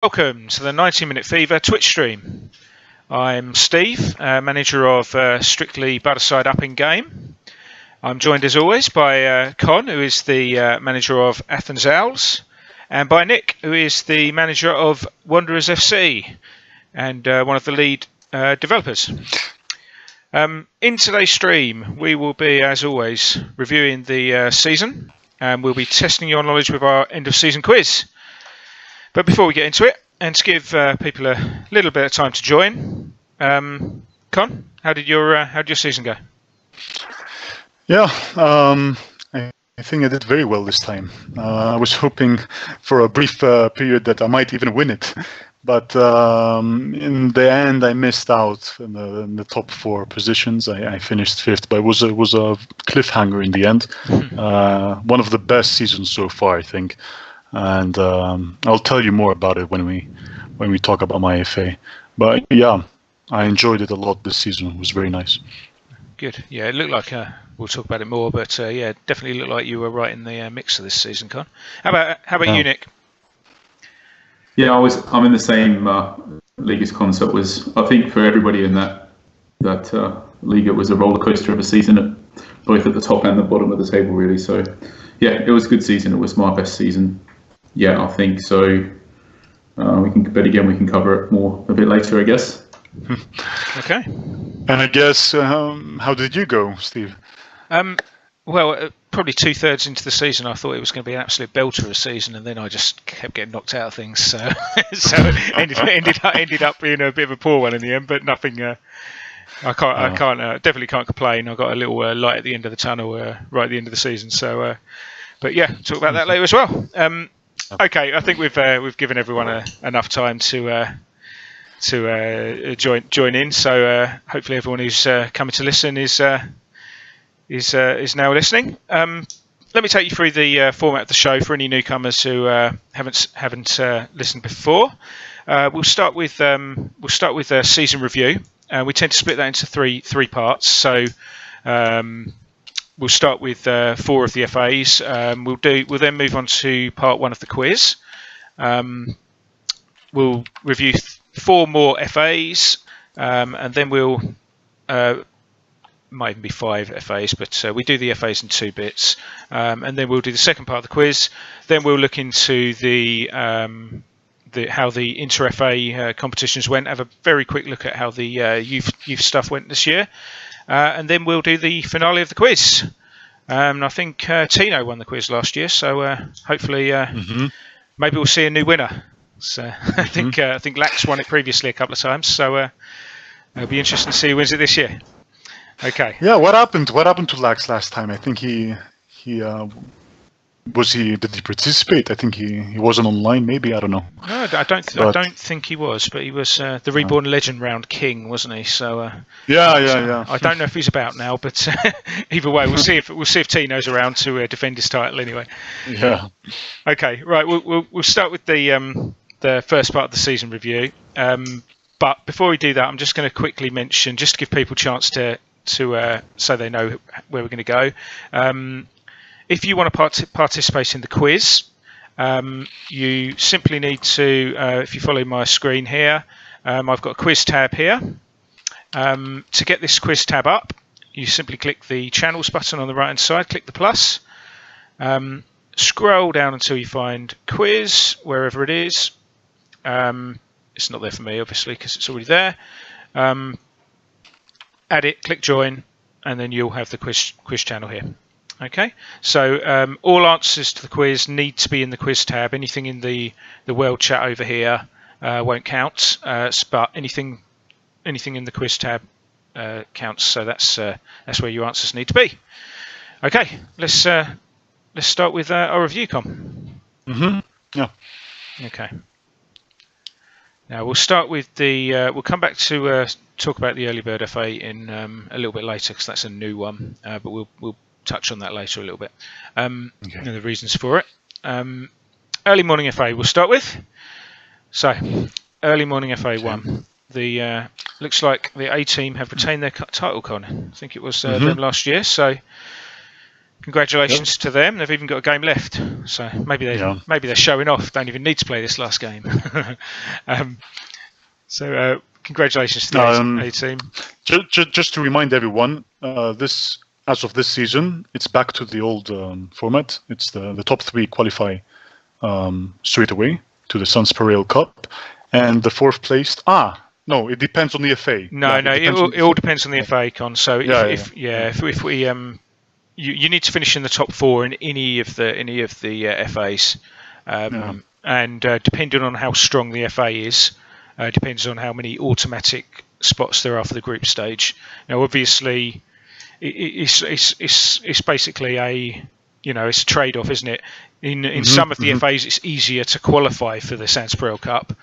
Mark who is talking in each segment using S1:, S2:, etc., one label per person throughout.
S1: Welcome to the 90-Minute Fever Twitch stream. I'm Steve, manager of Strictly Butterside Up in Game. I'm joined as always by Con, who is the manager of Athens Owls, and by Nick, who is the manager of Wanderers FC and one of the lead developers. In today's stream, we will be, as always, reviewing the season, and we'll be testing your knowledge with our end of season quiz. But before we get into it, and to give people a little bit of time to join, Con, how did your season go?
S2: Yeah, I think I did very well this time. I was hoping for a brief period that I might even win it, but in the end, I missed out in the top 4 positions. I finished 5th, but it was a cliffhanger in the end. One of the best seasons so far, I think. And I'll tell you more about it when we talk about my FA. But yeah, I enjoyed it a lot this season. It was very nice. Good.
S1: Yeah, it looked like we'll talk about it more, but yeah, definitely looked like you were right in the mix of this season, Con. How about you, Nick?
S3: Yeah, I'm in the same league as Con. So it was, I think, for everybody in that league, it was a roller coaster of a season, both at the top and the bottom of the table, really. So yeah, it was a good season. It was my best season. Yeah, I think so. We can cover it more a bit later, I guess.
S1: Okay.
S2: And I guess, how did you go, Steve?
S1: Well, probably 2/3 into the season, I thought it was going to be an absolute belter of a season, and then I just kept getting knocked out of things. So it ended up being a bit of a poor one in the end, but nothing. I definitely can't complain. I got a little light at the end of the tunnel right at the end of the season. So, but yeah, talk about that later as well. Okay, I think we've given everyone enough time to join in. So hopefully everyone who's coming to listen is now listening. Let me take you through the format of the show for any newcomers who haven't listened before. We'll start with a season review. We tend to split that into three parts. So we'll start with 4 of the FAs. We'll then move on to part 1 of the quiz. We'll review 4 more FAs, and then we'll might even be 5 FAs, but we do the FAs in 2 bits, and then we'll do the second part of the quiz. Then we'll look into how the inter-FA competitions went, have a very quick look at how the youth stuff went this year, and then we'll do the finale of the quiz. I think Tino won the quiz last year, so hopefully maybe we'll see a new winner. So I think Lax won it previously a couple of times, so it'll be interesting to see who wins it this year. Okay.
S2: Yeah, what happened to Lax last time? I think did he participate? I think he wasn't online. Maybe, I don't know.
S1: No, I don't think he was, but he was the Reborn Legend round king, wasn't he? So
S2: yeah.
S1: I don't know if he's about now, but either way, we'll see if Tino's around to defend his title anyway.
S2: Yeah.
S1: Okay, right. We'll start with the first part of the season review. But before we do that, I'm just going to quickly mention, just to give people a chance to so they know where we're going to go. If you want to participate in the quiz, you simply need to, if you follow my screen here, I've got a quiz tab here. To get this quiz tab up, you simply click the channels button on the right hand side, click the plus, scroll down until you find quiz, wherever it is. It's not there for me, obviously, because it's already there. Add it, click join, and then you'll have the quiz channel here. Okay, so all answers to the quiz need to be in the quiz tab. Anything in the world chat over here won't count, but anything in the quiz tab counts. So that's where your answers need to be. Okay, let's start with our review, Com.
S2: Yeah.
S1: Okay. Now we'll start with we'll come back to talk about the early bird FA in a little bit later, because that's a new one. But we'll touch on that later a little bit, and the reasons for it. Early morning FA we'll start with. So early morning FA 1. The looks like the A team have retained their title, Con. I think it was them last year. So congratulations to them. They've even got a game left, so maybe they're showing off. Don't even need to play this last game. Congratulations to the A team.
S2: Just to remind everyone, as of this season, it's back to the old format. It's the top 3 qualify straight away to the Sunspirail Cup, and the 4th placed. No, it depends on the FA.
S1: It all depends on the FA, Con. So if we you need to finish in the top 4 in any of the FAs, and depending on how strong the FA is, depends on how many automatic spots there are for the group stage. Now, obviously, it's basically it's a trade-off, isn't it? In some of the FAs, it's easier to qualify for the Sunspirail Cup.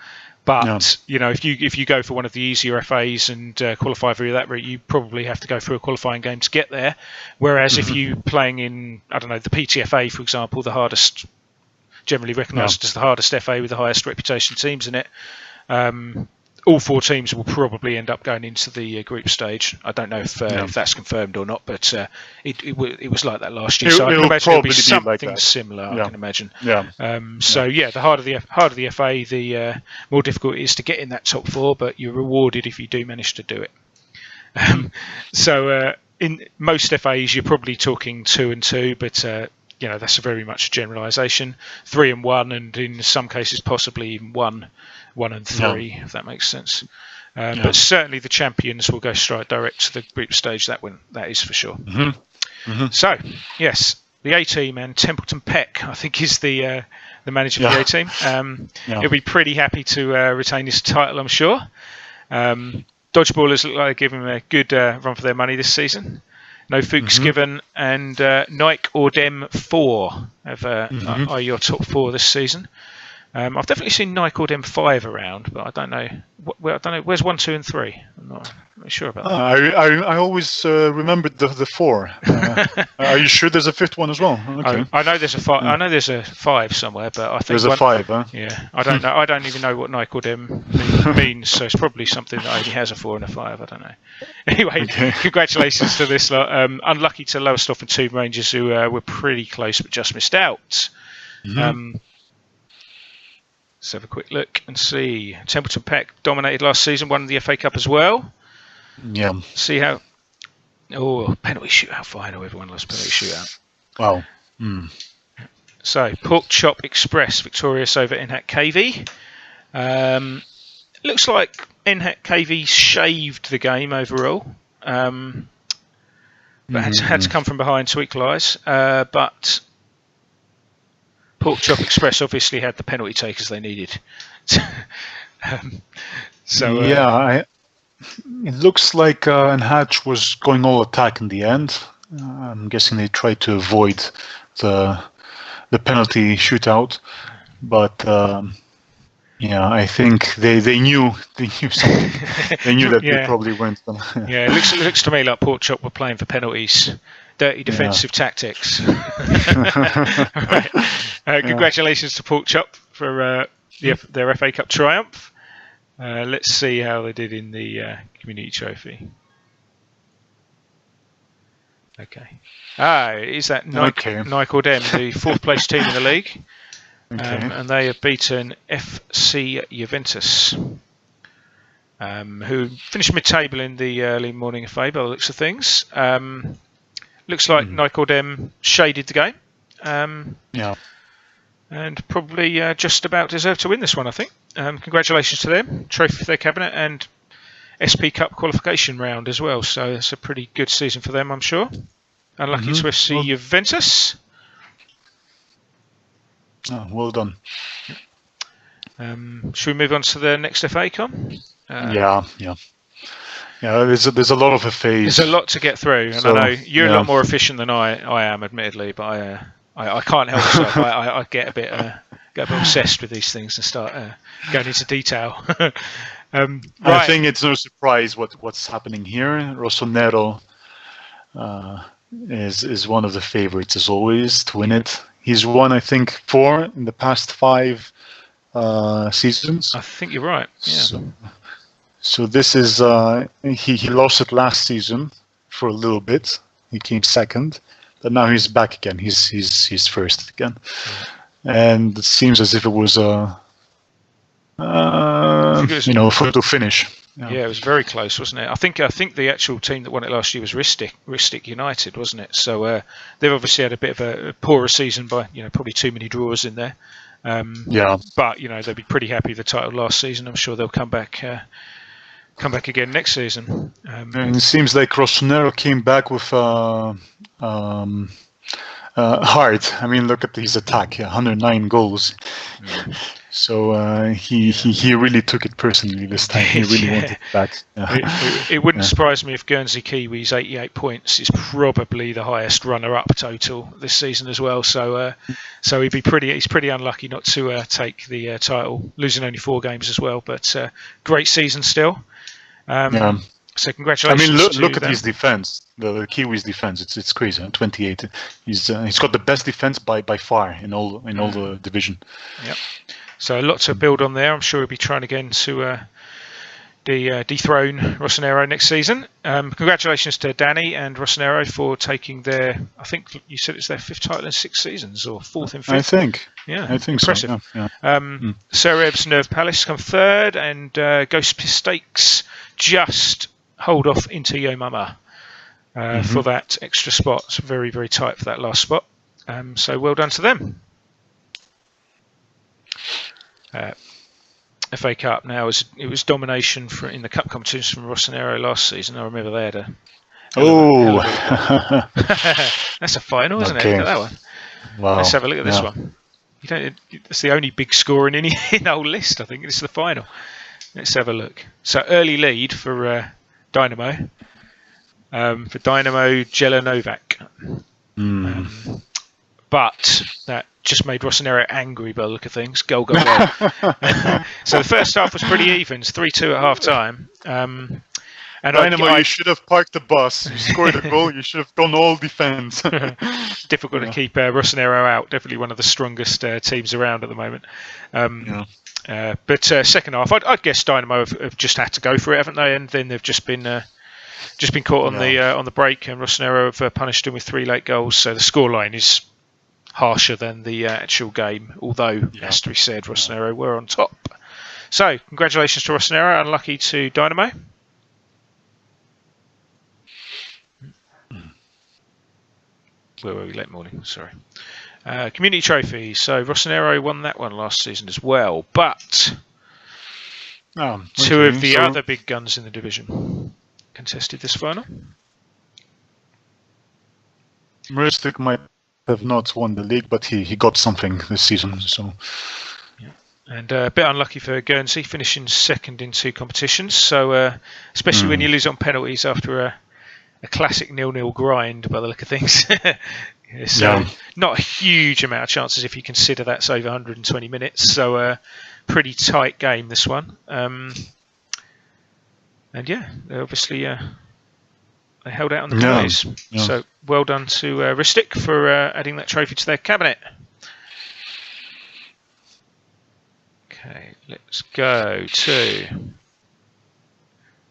S1: But if you go for one of the easier FAs and qualify through that route, you probably have to go through a qualifying game to get there. Whereas if you're playing in, I don't know, the PTFA, for example, the hardest, generally recognised as the hardest FA with the highest reputation teams in it, all 4 teams will probably end up going into the group stage. I don't know if that's confirmed or not, but it was like that last year. So I can imagine it'll be something similar. I can imagine. The harder the FA, the more difficult it is to get in that top 4. But you're rewarded if you do manage to do it. In most FAs, you're probably talking 2 and 2, but that's a very much generalisation. 3 and 1, and in some cases possibly even 1 and 3, if that makes sense. But certainly the champions will go straight direct to the group stage. That is for sure. So yes, the A team and Templeton Peck, I think, is the manager of the A team. He'll be pretty happy to retain his title, I'm sure. Dodgeballers look like they're giving him a good run for their money this season. No Fuchs given, and Nike or Dem 4 are your top 4 this season. I've definitely seen Nike or Dem 5 around, but I don't know. Where's 1, 2, and 3? I'm not sure about that.
S2: I always remembered the 4. Are you sure there's a 5th one as well? Okay.
S1: I know there's a 5. I know there's a 5 somewhere, but I think
S2: there's a 5. Huh?
S1: Yeah, I don't know. I don't even know what Nike or Dem means, so it's probably something that only has a 4 and a 5. I don't know. Anyway, Congratulations to this lot. Unlucky to lowest off and 2 Rangers who were pretty close but just missed out. Let's have a quick look and see. Templeton Peck dominated last season, won the FA Cup as well.
S2: Yeah.
S1: See how... penalty shootout final. Everyone loves penalty shootout.
S2: Wow.
S1: So, Pork Chop Express victorious over NHAC KV. Looks like NHAC KV shaved the game overall. But had to come from behind to equalise. But... Pork Chop Express obviously had the penalty takers they needed.
S2: It looks like NHAC was going all attack in the end. I'm guessing they tried to avoid the penalty shootout, but I think they knew something. They knew that they probably weren't gonna.
S1: It looks to me like Pork Chop were playing for penalties. Dirty defensive tactics. Right. Congratulations to Pork Chop for their FA Cup triumph. Let's see how they did in the Community Trophy. Okay. Is that Nike or Dem, the 4th place team in the league. And they have beaten FC Juventus, who finished mid-table in the early morning FA by the looks of things. Looks like Nike or Dem shaded the game. And probably just about deserved to win this one, I think. Congratulations to them. Trophy for their cabinet and SP Cup qualification round as well. So it's a pretty good season for them, I'm sure. Unlucky to FC Juventus.
S2: Well done.
S1: Should we move on to the next FA Con?
S2: There's a lot of FAs.
S1: There's a lot to get through, and I know you're a lot more efficient than I am, admittedly, but I can't help myself. I get a bit obsessed with these things and start going into detail. Right.
S2: I think it's no surprise what's happening here. Rossonero is one of the favorites as always to win it. He's won, I think, 4 in the past 5 seasons.
S1: I think you're right. Yeah.
S2: So this is he lost it last season for a little bit. He came second, but now he's back again. He's first again, and it seems as if it was a photo finish.
S1: Yeah, it was very close, wasn't it? I think the actual team that won it last year was Ristic United, wasn't it? So they've obviously had a bit of a poorer season by probably too many draws in there. But they'll be pretty happy with the title last season. I'm sure they'll come back again next season.
S2: And it seems like Rossonero came back with hard. I mean, look at his attack, 109 goals. So he really took it personally this time. He really wanted it back.
S1: It wouldn't surprise me if Guernsey Kiwis 88 points is probably the highest runner-up total this season as well. So he's pretty unlucky not to take the title, losing only 4 games as well. But great season still. So congratulations.
S2: I mean, look at his defense. The Kiwis' defense. It's crazy. 28. He's got the best defense by far in all the division.
S1: Yep. So a lot to build on there. I'm sure he'll be trying again to dethrone Rossonero next season. Congratulations to Danny and Rossonero for taking their, I think you said it's their 5th title in 6 seasons, or 4th in 5th.
S2: I think.
S1: Yeah,
S2: I think
S1: impressive.
S2: So. Yeah.
S1: Sereb's Nerve Palace come 3rd, and Ghost Stakes just hold off into Yo Mama for that extra spot. It's very, very tight for that last spot. So well done to them. FA Cup now it was domination in the cup competitions from Rossonero last season. I remember they had a that's a final, isn't it? Look at that one.
S2: Wow.
S1: Let's have a look at this one. It's the only big score in the whole list. I think it's the final. Let's have a look. So early lead for Dynamo. For Dynamo Jelenovac. But that just made Rossonero angry by the look of things. Goal. So the first half was pretty even. It's 3-2 at half time. And
S2: Dynamo, you should have parked the bus. You scored a goal. You should have gone all defence.
S1: Difficult to keep Rossonero out. Definitely one of the strongest teams around at the moment. But second half, I'd guess Dynamo have just had to go for it, haven't they? And then they've just been caught on the break, and Rossonero have punished them with 3 late goals. So the scoreline is harsher than the actual game, although it has to be said Rossonero were on top. So congratulations to Rossonero, unlucky to Dynamo. Where were we? Late morning, sorry. Community trophy. So Rossonero won that one last season as well, but 2 of the other big guns in the division contested this final.
S2: Maristic might have not won the league, but he got something this season. So,
S1: and a bit unlucky for Guernsey, finishing 2nd in 2 competitions. So, especially when you lose on penalties after a classic 0-0 grind, by the look of things. It's not a huge amount of chances if you consider that's over 120 minutes. So, pretty tight game this one. And they obviously they held out on the plays. Yeah. So well done to Ristic for adding that trophy to their cabinet. Okay, let's go to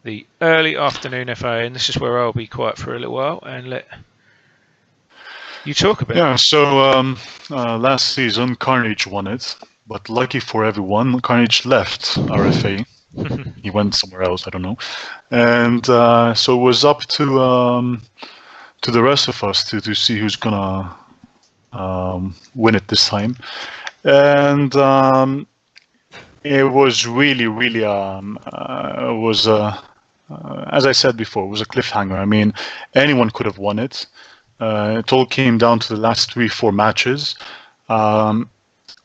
S1: the early afternoon FA, and this is where I'll be quiet for a little while and let you talk a bit.
S2: Yeah, so last season Carnage won it, but lucky for everyone, Carnage left RFA. He went somewhere else, I don't know. And so it was up to the rest of us to see who's gonna win it this time. And it was really, as I said before, it was a cliffhanger. I mean, anyone could have won it. It all came down to the last 3-4 matches.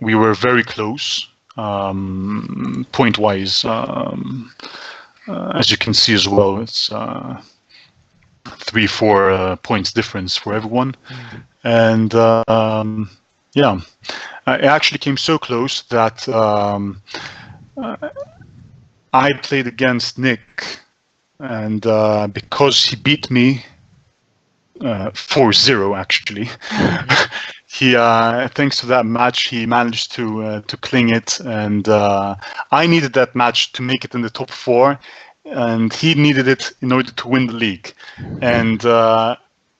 S2: We were very close. Point-wise, as you can see as well, it's 3-4 points difference for everyone. And it actually came so close that I played against Nick, and because he beat me 4-0 actually. He, thanks to that match, he managed to cling it, and I needed that match to make it in the top 4, and he needed it in order to win the league. And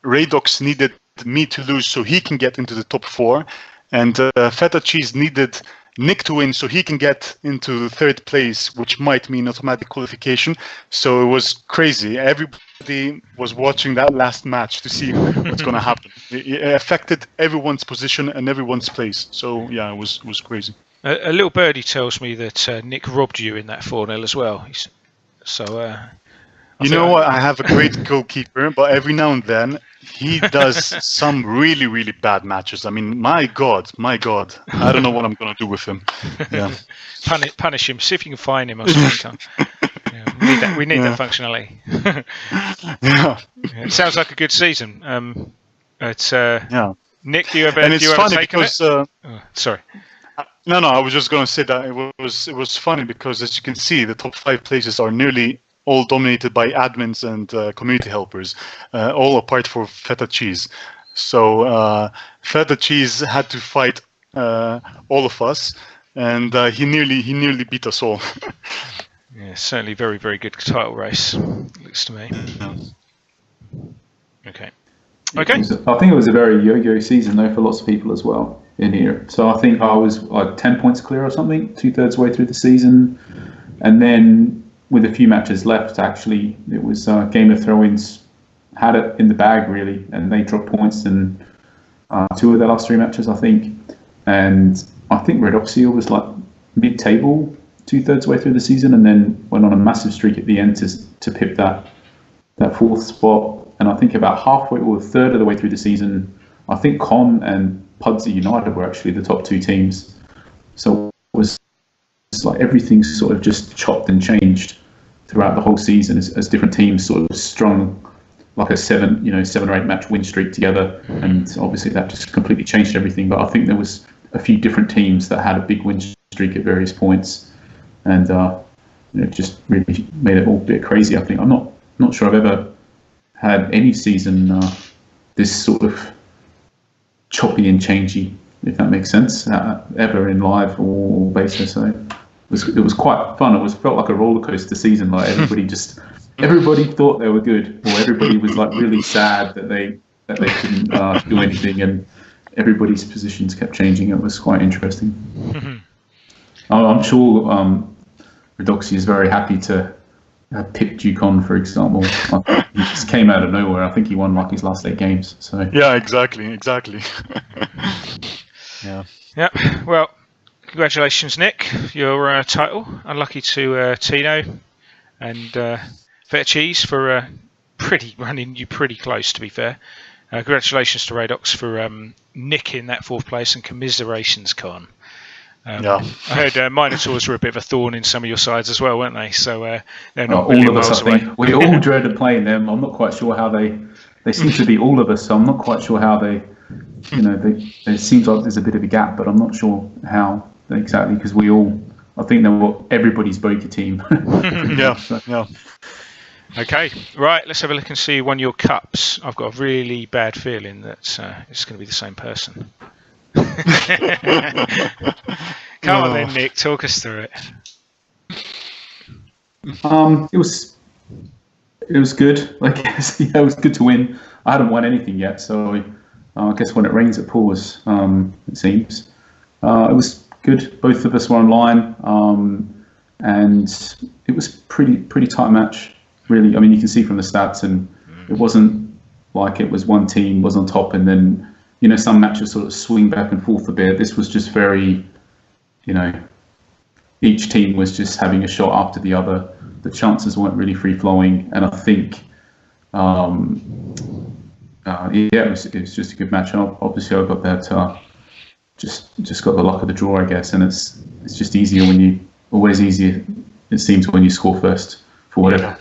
S2: Radox needed me to lose so he can get into the top 4, and Feta Cheese needed Nick to win so he can get into the 3rd place, which might mean automatic qualification. So it was crazy. Everybody was watching that last match to see what's going to happen. It affected everyone's position and everyone's place. So yeah, it was crazy.
S1: A little birdie tells me that Nick robbed you in that 4-0 as well. So
S2: you know what? I have a great goalkeeper, but every now and then he does some really, really bad matches. I mean, my God, I don't know what I'm going to do with him. Yeah.
S1: Punish him. See if you can find him or something. Yeah, we need that functionality.
S2: Yeah.
S1: It sounds like a good season.
S2: Yeah.
S1: Nick, do you have a take on it? Sorry.
S2: No, I was just going to say that it was funny because, as you can see, the top 5 places are nearly all dominated by admins and community helpers, all apart for Feta Cheese. So Feta Cheese had to fight all of us, and he nearly beat us all.
S1: Yeah, certainly very, very good title race, looks to me.
S2: Yeah.
S1: Okay.
S3: I think it was a very yo-yo season, though, for lots of people as well in here. So I think I was like 10 points clear or something, 2/3 way through the season. And then with a few matches left, actually, it was Game of Throw-ins had it in the bag, really, and they dropped points in 2 of their last 3 matches, I think. And I think Redoxia was like mid-table 2/3 way through the season, and then went on a massive streak at the end to pip that 4th spot. And I think about halfway or a third of the way through the season, I think Con and Pudsey United were actually the top 2 teams. So it was like everything sort of just chopped and changed throughout the whole season as different teams sort of strung like a 7 or 8 match win streak together. And obviously that just completely changed everything. But I think there was a few different teams that had a big win streak at various points, and it just really made it all a bit crazy. I think I'm not sure I've ever had any season this sort of choppy and changey, if that makes sense, ever in live or basis. So it was quite fun. It felt like a roller coaster season. Like everybody thought they were good, or everybody was like really sad that they couldn't do anything, and everybody's positions kept changing. It was quite interesting. I'm sure Redoxy is very happy to pick Duke on, for example. He just came out of nowhere. I think he won like his last 8 games. So
S2: yeah, exactly.
S1: Yeah. Well, congratulations, Nick. Your title. Unlucky to Tino and Feta Cheese for running you pretty close, to be fair. Congratulations to Radox for nicking that 4th place, and commiserations, Con.
S2: Yeah.
S1: I heard Minotaurs were a bit of a thorn in some of your sides as well, weren't they? So they're not
S3: all of us, I think. We all dreaded playing them. I'm not quite sure how they seem to be all of us. So I'm not quite sure how they it seems like there's a bit of a gap, but I'm not sure how exactly, because I think they were everybody's bogey team.
S2: Yeah.
S1: Okay, right. Let's have a look and see who won your cups. I've got a really bad feeling that it's going to be the same person. Come on then, Nick, talk us through it.
S3: It was good, I guess. Yeah, it was good to win. I hadn't won anything yet, so I guess when it rains it pours, it seems. It was good. Both of us were online, and it was pretty tight match, really. I mean, you can see from the stats, and it wasn't like it was one team was on top and then some matches sort of swing back and forth a bit. This was just very, each team was just having a shot after the other. The chances weren't really free flowing, and I think, it was just a good match. Obviously, I got that, just got the luck of the draw, I guess, and it's just easier always easier. It seems when you score first for whatever.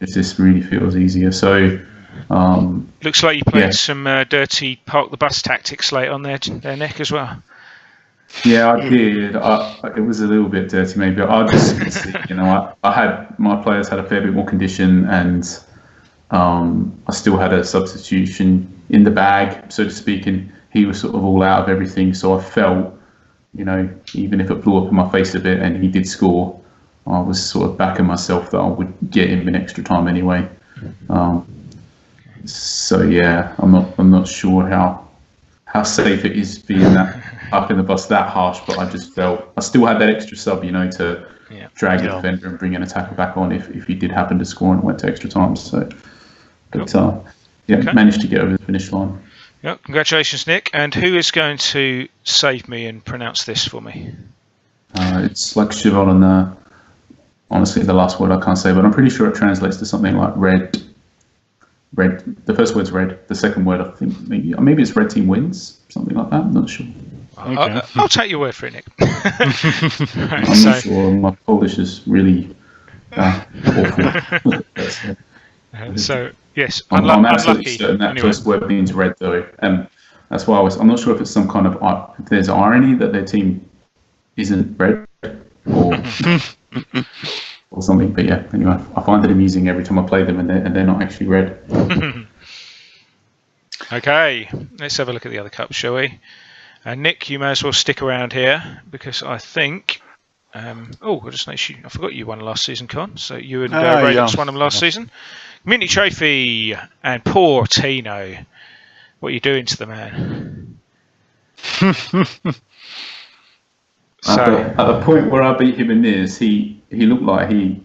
S3: It just really feels easier. So.
S1: Looks like you played some dirty park the bus tactics late on their neck as well.
S3: Yeah, I did. It was a little bit dirty, maybe. I just, I had my players had a fair bit more condition, and I still had a substitution in the bag, so to speak, and he was sort of all out of everything. So I felt, even if it blew up in my face a bit, and he did score, I was sort of backing myself that I would get him in extra time anyway. So yeah, I'm not sure how safe it is being that up in the bus that harsh. But I just felt I still had that extra sub, to drag the defender and bring an attacker back on if he did happen to score and went to extra time. So, but managed to get over the finish line.
S1: Yeah, congratulations, Nick. And who is going to save me and pronounce this for me?
S3: It's like Cheval and honestly, the last word I can't say, but I'm pretty sure it translates to something like red. The first word's red. The second word, I think, maybe it's red team wins, something like that. I'm not sure.
S1: Okay. I'll take your word for it, Nick.
S3: Right, I'm not sure. My Polish is really awful.
S1: So yes,
S3: I'm absolutely
S1: unlucky.
S3: certain that
S1: Anyway.
S3: first word means red, though, and that's why I'm not sure if it's some kind of if there's irony that their team isn't red or something. But yeah, anyway, I find it amusing every time I play them, and they're not actually red.
S1: Okay, let's have a look at the other cups, shall we? Nick, you may as well stick around here because I think. I just noticed I forgot you won last season, Con. So you and Radix won them last season. Mini Trophy and poor Tino. What are you doing to the man?
S3: At the point where I beat him in this, he looked like he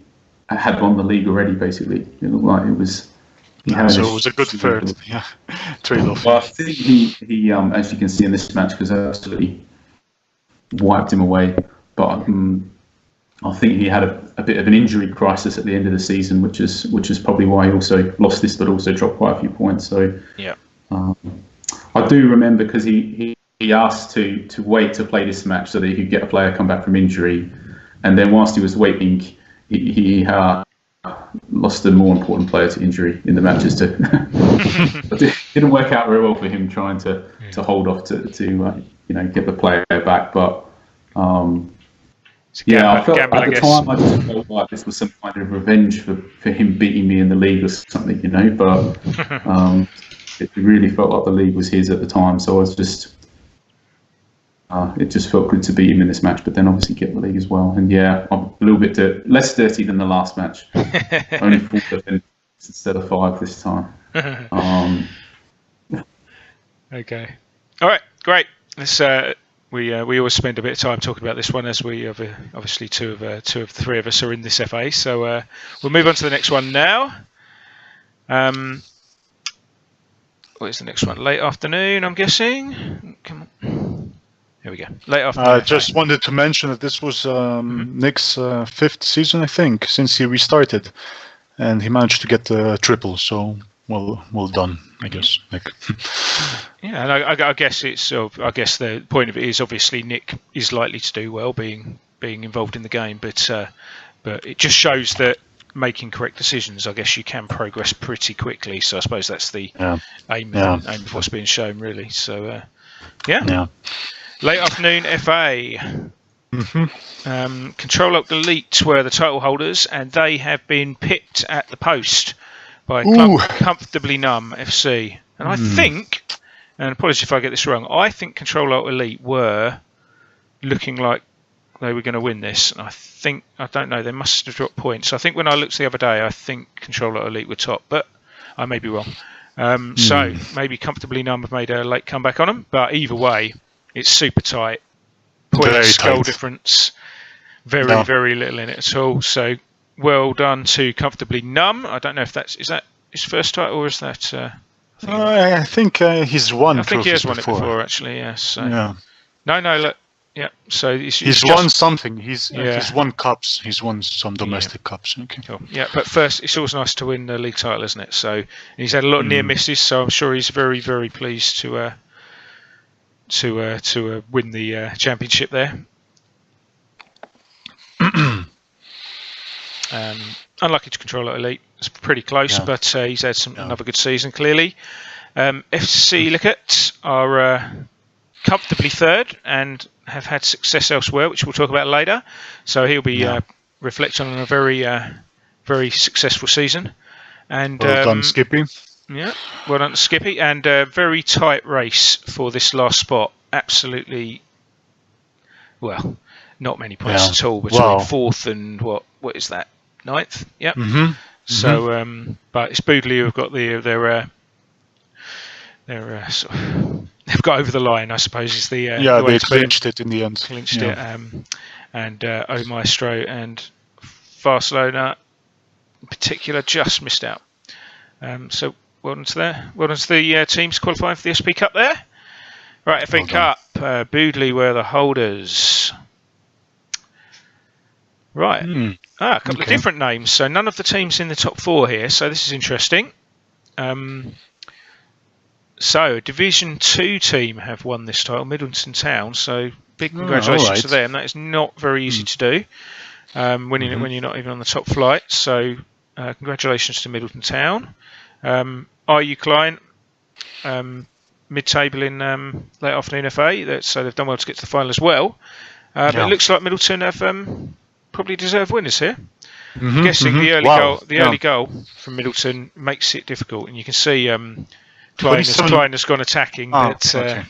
S3: had won the league already. Basically, it looked like it was.
S2: So it was a good third. Yeah, trade-off.
S3: Well, I think he as you can see in this match, because I absolutely wiped him away. But I think he had a bit of an injury crisis at the end of the season, which is probably why he also lost this, but also dropped quite a few points. So
S1: yeah,
S3: I do remember because he asked to wait to play this match so that he could get a player come back from injury, and then whilst he was waiting, he lost a more important player to injury in the matches too. It didn't work out very well for him trying to hold off to get the player back, but. I felt at the time I just felt like this was some kind of revenge for him beating me in the league or something, but it really felt like the league was his at the time, so I was just it just felt good to beat him in this match, but then obviously get the league as well. And yeah, I'm a little bit less dirty than the last match. Only 4 defense instead of 5 this time.
S1: Okay, all right, great. Let's we always spend a bit of time talking about this one, as we have obviously two of the 3 of us are in this FA. So we'll move on to the next one now. What is the next one? Late afternoon, I'm guessing. Come on. Here we go. Late afternoon.
S2: I just wanted to mention that this was Nick's 5th season, I think, since he restarted, and he managed to get the triple. So well done, I guess, Nick.
S1: Yeah, and I guess the point of it is obviously Nick is likely to do well, being involved in the game, but it just shows that making correct decisions, I guess you can progress pretty quickly. So I suppose that's the aim of what's being shown, really. So late afternoon FA. Control Alt Delete were the title holders, and they have been pipped at the post by Comfortably Numb FC. And I think, and apologies if I get this wrong, I think Control Alt Elite were looking like they were going to win this. And I don't know, they must have dropped points. I think when I looked the other day, I think Control Alt Elite were top, but I may be wrong. So maybe Comfortably Numb have made a late comeback on them, but either way, it's super tight. Points, goal difference, very little in it at all. So well done to Comfortably Numb. I don't know if is that his first title, or is that?
S2: I think he's won.
S1: I think he has won
S2: before.
S1: it before, actually. Yes. So.
S2: Yeah.
S1: No. Look. Yeah. So
S2: he's won something. He's won cups. He's won some domestic cups. Okay.
S1: Cool. Yeah, but first, it's always nice to win the league title, isn't it? So he's had a lot of near misses. So I'm sure he's very, very pleased to win the championship there. Unlucky to Control Alt Elite. It's pretty close, but he's had another good season, clearly. FC Lickett are comfortably 3rd and have had success elsewhere, which we'll talk about later. So he'll be reflecting on a very, very successful season. And
S2: well done, Skippy.
S1: Yeah, well done, Skippy. And a very tight race for this last spot. Absolutely, well, not many points at all between 4th and what is that? 9th? Yep. So, but it's Boodley who've got their they're they've got over the line, I suppose, is the
S2: yeah,
S1: the way
S2: they
S1: to put it.
S2: clinched it in the end.
S1: Clinched
S2: Yeah.
S1: it, and O Maestro and Barcelona in particular just missed out. So well done to there. Well done to the teams qualifying for the SP Cup there. Right, FA Cup. Boodley were the holders. Right. A couple of different names. So none of the teams in the top 4 here. So this is interesting. So Division 2 team have won this title, Middleton Town. So big congratulations to them. That is not very easy to do when you're not even on the top flight. So congratulations to Middleton Town. RU Klein, mid-table in late afternoon FA. So they've done well to get to the final as well. But it looks like Middleton have probably deserved winners here. I'm guessing the early goal from Middleton makes it difficult, and you can see Klein has gone attacking. So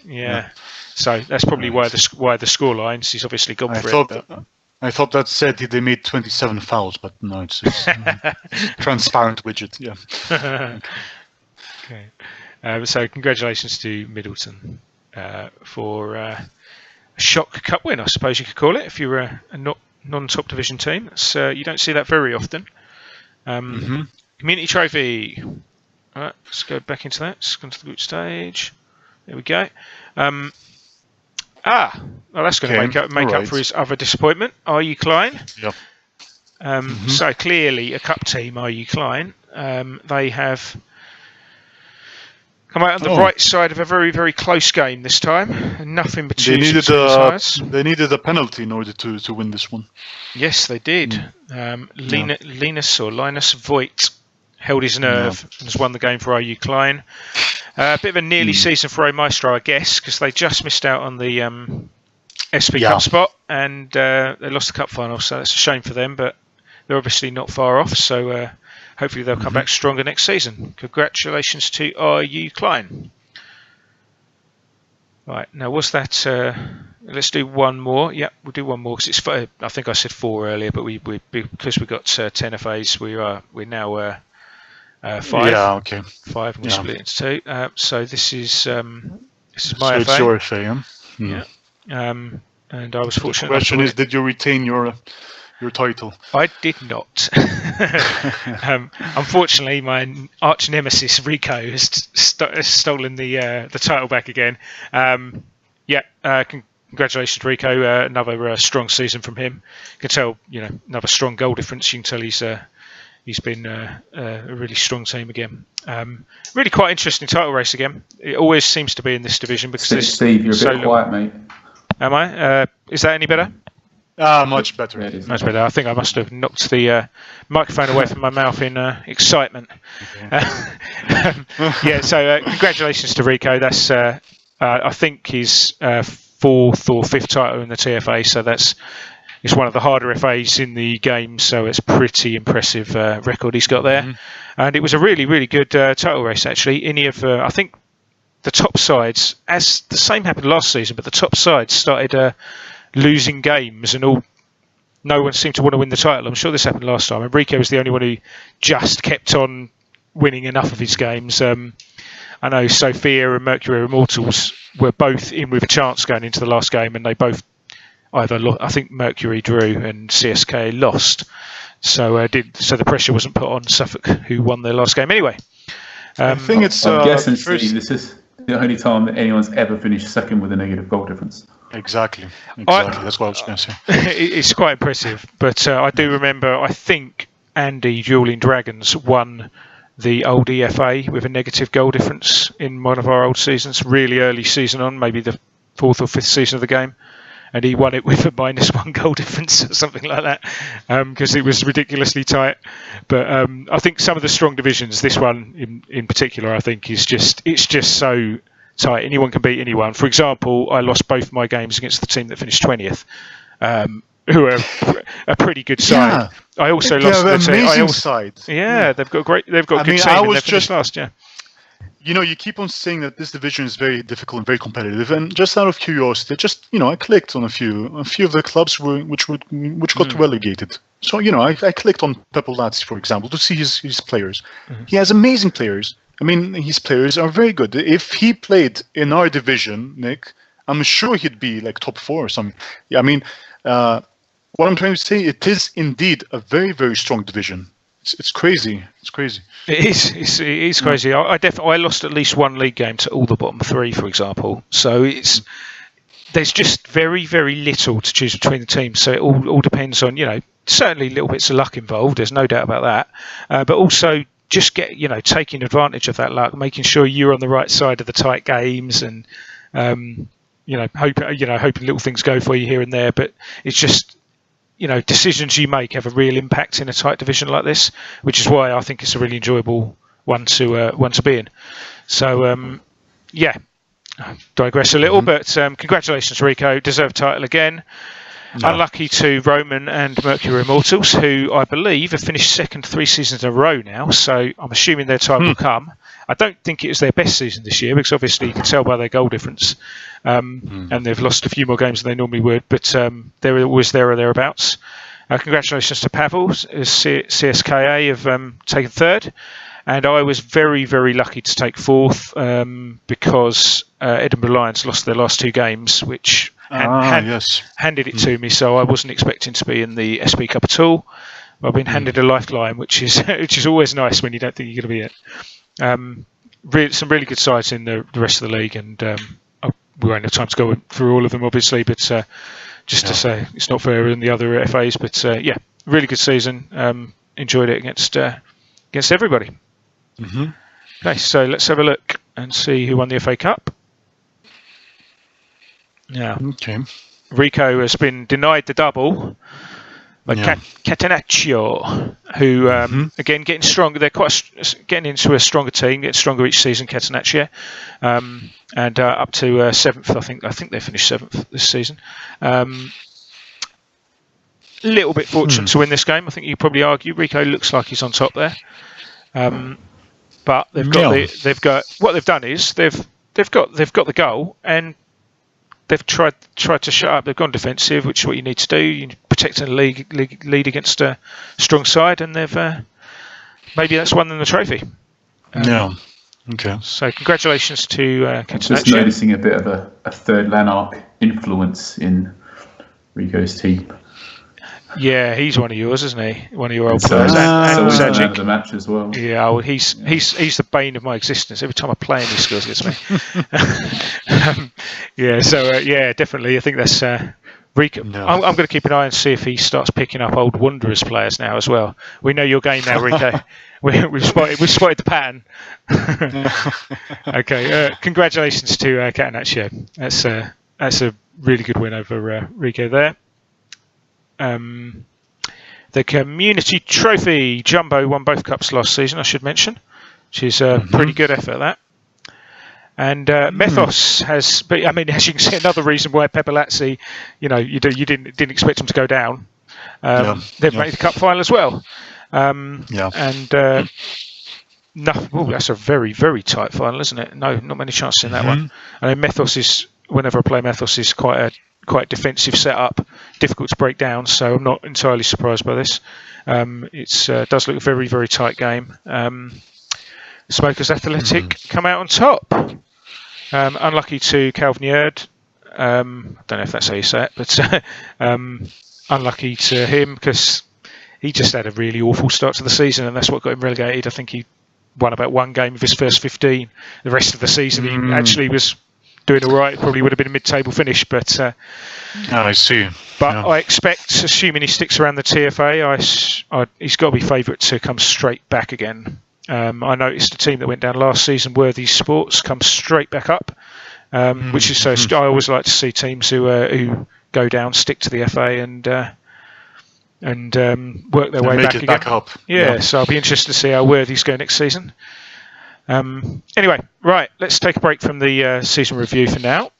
S1: that's probably why the score lines. He's obviously gone for it.
S2: I thought that said they made 27 fouls, but no, it's transparent widget. Yeah.
S1: Okay. So congratulations to Middleton for a shock cup win, I suppose you could call it, if you're a non-top division team. You don't see that very often. Community trophy. All right, let's go back into that. Let's go to the group stage. There we go. Well, that's going to make up for his other disappointment. RU Klein.
S2: Yep.
S1: So clearly a cup team, RU Klein. They have come out on the right side of a very, very close game this time. And nothing but
S2: they needed a penalty in order to win this one.
S1: Yes, they did. Linus Voigt held his nerve and has won the game for RU Klein. A bit of a nearly season for O Maestro, I guess, because they just missed out on the SP Cup spot and they lost the cup final, so that's a shame for them, but they're obviously not far off, so hopefully they'll come back stronger next season. Congratulations to RU Klein. Right, now was that... let's do one more. Yeah, we'll do one more, because it's... I think I said 4 earlier, but because we got 10 FAs, we're now... 5.
S2: Yeah, okay.
S1: 5, and we split into 2. So this is my FA.
S2: It's your FA,
S1: yeah. And I was fortunate.
S2: The question is, did you retain your title?
S1: I did not. Unfortunately, my arch nemesis Rico has stolen the title back again. Congratulations, Rico. Another strong season from him. You can tell, another strong goal difference. You can tell he's been a really strong team again. Really quite interesting title race again. It always seems to be in this division because
S3: Steve, you're a bit quiet, mate.
S1: Am I? Is that any better?
S2: Much better.
S1: Much better. I think I must have knocked the microphone away from my mouth in excitement. Okay. So congratulations to Rico. That's I think his 4th or 5th title in the TFA. So it's one of the harder FAs in the game, so it's pretty impressive record he's got there. And it was a really, really good title race, actually. I think the top sides, as the same happened last season, but the top sides started losing games and no one seemed to want to win the title. I'm sure this happened last time. And Rico was the only one who just kept on winning enough of his games. I know Sophia and Mercury Immortals were both in with a chance going into the last game, and they both I think Mercury drew and CSK lost, so the pressure wasn't put on Suffolk, who won their last game anyway.
S2: I think it's.
S3: I'm guessing, Steve, this is the only time that anyone's ever finished second with a negative goal difference.
S2: Exactly. That's what I was going to say.
S1: It's quite impressive, but I do remember. I think Andy Dueling Dragons won the old EFA with a negative goal difference in one of our old seasons, really early season on, maybe the 4th or 5th season of the game. And he won it with a -1 goal difference or something like that, because it was ridiculously tight. But I think some of the strong divisions, this one in particular, I think it's just so tight. Anyone can beat anyone. For example, I lost both my games against the team that finished 20th, who are a pretty good side. I also lost the team.
S2: Side.
S1: Yeah, they've got a good team. And they finished last. Yeah.
S2: You keep on saying that this division is very difficult and very competitive, and just out of curiosity, I clicked on a few of the clubs which got relegated. So I clicked on Pepper Lazzi, for example, to see his players. He has amazing players, I mean, his players are very good. If he played in our division, Nick, I'm sure he'd be like top 4 or something. Yeah, I mean, what I'm trying to say, it is indeed a very, very strong division. It's crazy. It's crazy.
S1: It is crazy. I lost at least one league game to all the bottom 3, for example. So there's just very, very little to choose between the teams. So it all depends on, certainly little bits of luck involved. There's no doubt about that. But also just taking advantage of that luck, making sure you're on the right side of the tight games, and hoping little things go for you here and there. But it's just, decisions you make have a real impact in a tight division like this, which is why I think it's a really enjoyable one to be in. So digress a little, but congratulations, Rico. Deserved title again. No. Unlucky to Roman and Mercury Immortals, who I believe have finished second 3 seasons in a row now. So I'm assuming their time will come. I don't think it was their best season this year, because obviously you can tell by their goal difference, and they've lost a few more games than they normally would. But they're always there or thereabouts. Congratulations to Pavel. CSKA have taken third. And I was very, very lucky to take fourth, because Edinburgh Lions lost their last 2 games, which handed it to me. So I wasn't expecting to be in the SP Cup at all. I've been handed a lifeline, which is always nice when you don't think you're going to be it. Some really good sides in the rest of the league, and we won't have time to go through all of them, obviously. But to say it's not fair in the other FAs, but really good season. Enjoyed it against everybody. Okay, so let's have a look and see who won the FA Cup. Yeah. Okay. Rico has been denied the double by Catenaccio, who again getting stronger. They're getting into a stronger team, getting stronger each season. Catenaccio, and up to 7th. I think they finished 7th this season. Little bit fortunate to win this game. I think you could probably argue Rico looks like he's on top there. But they've got what they've done is they've got the goal, and they've tried to shut up. They've gone defensive, which is what you need to do. You protect a lead against a strong side, and they've maybe that's won them the trophy.
S2: Okay.
S1: So congratulations to Catenaccio.
S3: Just noticing a bit of a third Lanark influence in Rico's team.
S1: Yeah, he's one of yours, isn't he? One of your old players. And
S3: Sajic of the match as well.
S1: Yeah, well, he's the bane of my existence. Every time I play him, he scores against me. Definitely. I think that's Rico. No. I'm going to keep an eye and see if he starts picking up old Wanderers players now as well. We know your game now, Rico. We've spotted the pattern. Okay, congratulations to Catenaccio. That's a really good win over Rico there. The Community Trophy. Jumbo won both cups last season, I should mention, which is a pretty good effort, that. And Methos has, but I mean, as you can see, another reason why Pepelazzi, you didn't expect him to go down. They've made the cup final as well. And that's a very, very tight final, isn't it? No, not many chances in that one. I know Methos is, whenever I play Methos, is quite defensive setup, difficult to break down, so I'm not entirely surprised by this. It does look a very, very tight game. Smokers Athletic come out on top. Unlucky to Calvinierd. I don't know if that's how you say it, but unlucky to him, because he just had a really awful start to the season, and that's what got him relegated. I think he won about 1 game of his first 15. The rest of the season he actually was doing all right. Probably would have been a mid-table finish, but
S2: I see.
S1: But I expect, assuming he sticks around the TFA, he's got to be favourite to come straight back again. I noticed the team that went down last season, Worthy Sports, come straight back up, which is so. I always like to see teams who go down stick to the FA and work their way back again.
S2: Back up.
S1: Yeah, so I'll be interested to see how Worthy's go next season. Anyway, right, let's take a break from the season review for now,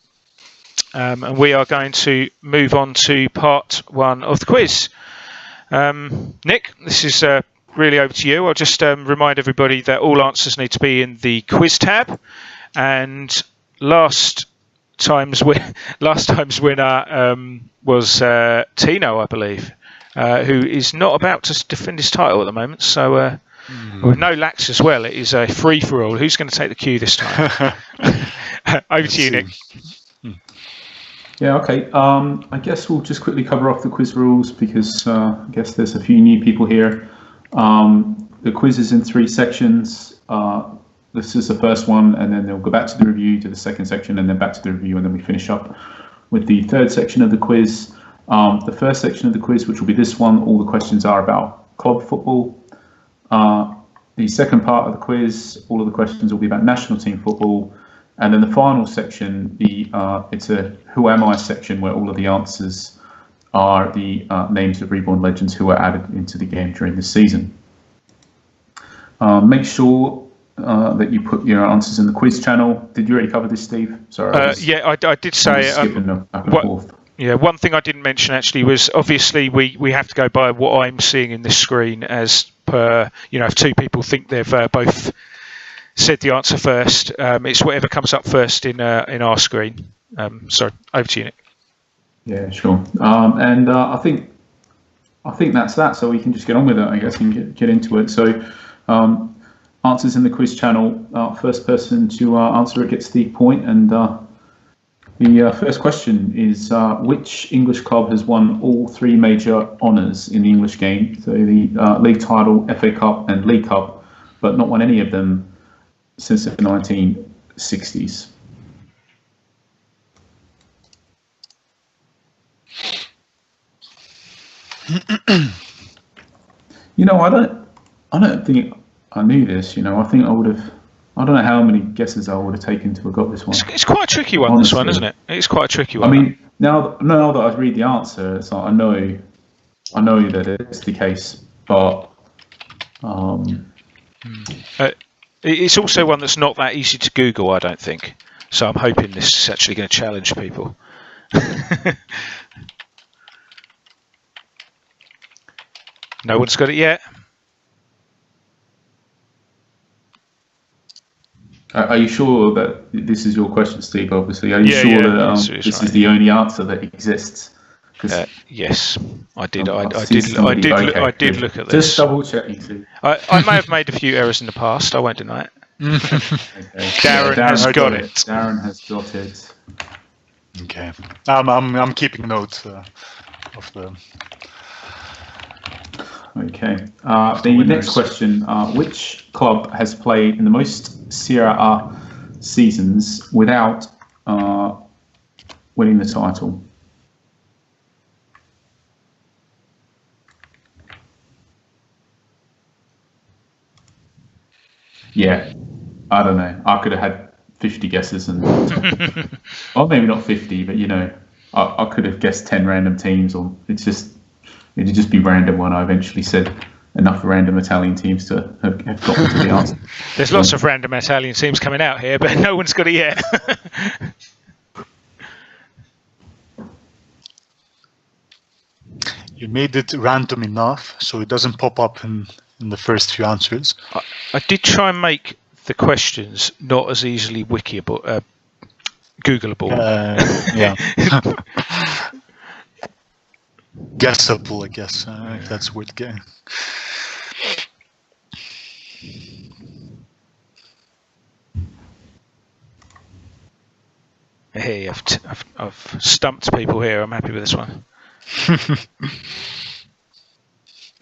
S1: and we are going to move on to part 1 of the quiz. Nick, this is really over to you. I'll just remind everybody that all answers need to be in the quiz tab, and last time's winner was Tino, I believe, who is not about to defend his title at the moment, so With no lax as well, it is a free-for-all. Who's going to take the cue this time? Over to you, Nick.
S3: Yeah, okay. I guess we'll just quickly cover off the quiz rules because I guess there's a few new people here. The quiz is in 3 sections. This is the first one, and then they'll go back to the review, to the second section, and then back to the review, and then we finish up with the third section of the quiz. The first section of the quiz, which will be this one, all the questions are about club football. The second part of the quiz, all of the questions will be about national team football. And then the final section, it's a Who Am I section, where all of the answers are the names of reborn legends who were added into the game during this season. Make sure that you put your answers in the quiz channel. Did you already cover this, Steve? Sorry.
S1: Yeah, I did say. One thing I didn't mention actually was obviously we have to go by what I'm seeing in this screen as per, if 2 people think they've both said the answer first, it's whatever comes up first in our screen. Sorry, over to you, Nick.
S3: Yeah, sure. And I think that's that. So we can just get on with it, I guess, and get into it. So answers in the quiz channel. First person to answer it gets the point. And the first question is, which English club has won all 3 major honours in the English game? So the league title, FA Cup and League Cup, but not won any of them since the 1960s. I don't think I knew this. I think I would have. I don't know how many guesses I would have taken to have got this one.
S1: It's quite a tricky one, honestly. This one, isn't it? It's quite a tricky one.
S3: I mean, now that I read the answer, it's like I know that it's the case, but
S1: it's also one that's not that easy to Google, I don't think. So I'm hoping this is actually going to challenge people. No one's got it yet.
S3: Are you sure that this is your question, Steve? Obviously, are you sure that this is the only answer that exists?
S1: Yes, I did. I did look at this.
S3: Just double checking, Steve.
S1: I may have made a few errors in the past. I won't deny it.
S3: Okay.
S1: Darren has got it.
S3: Darren has got it.
S2: Okay. I'm keeping notes of the.
S3: Okay. The next question: which club has played in the most Serie A seasons without winning the title? Yeah, I don't know. I could have had 50 guesses, and well, maybe not 50, but I could have guessed 10 random teams, or it'd just be random when I eventually said enough random Italian teams to have gotten to the answer.
S1: There's lots of random Italian teams coming out here, but no one's got it yet.
S2: You made it random enough so it doesn't pop up in the first few answers.
S1: I did try and make the questions not as easily Googleable.
S2: Yeah. Guessable, I guess, if that's worth getting.
S1: Hey, I've stumped people here. I'm happy with this one.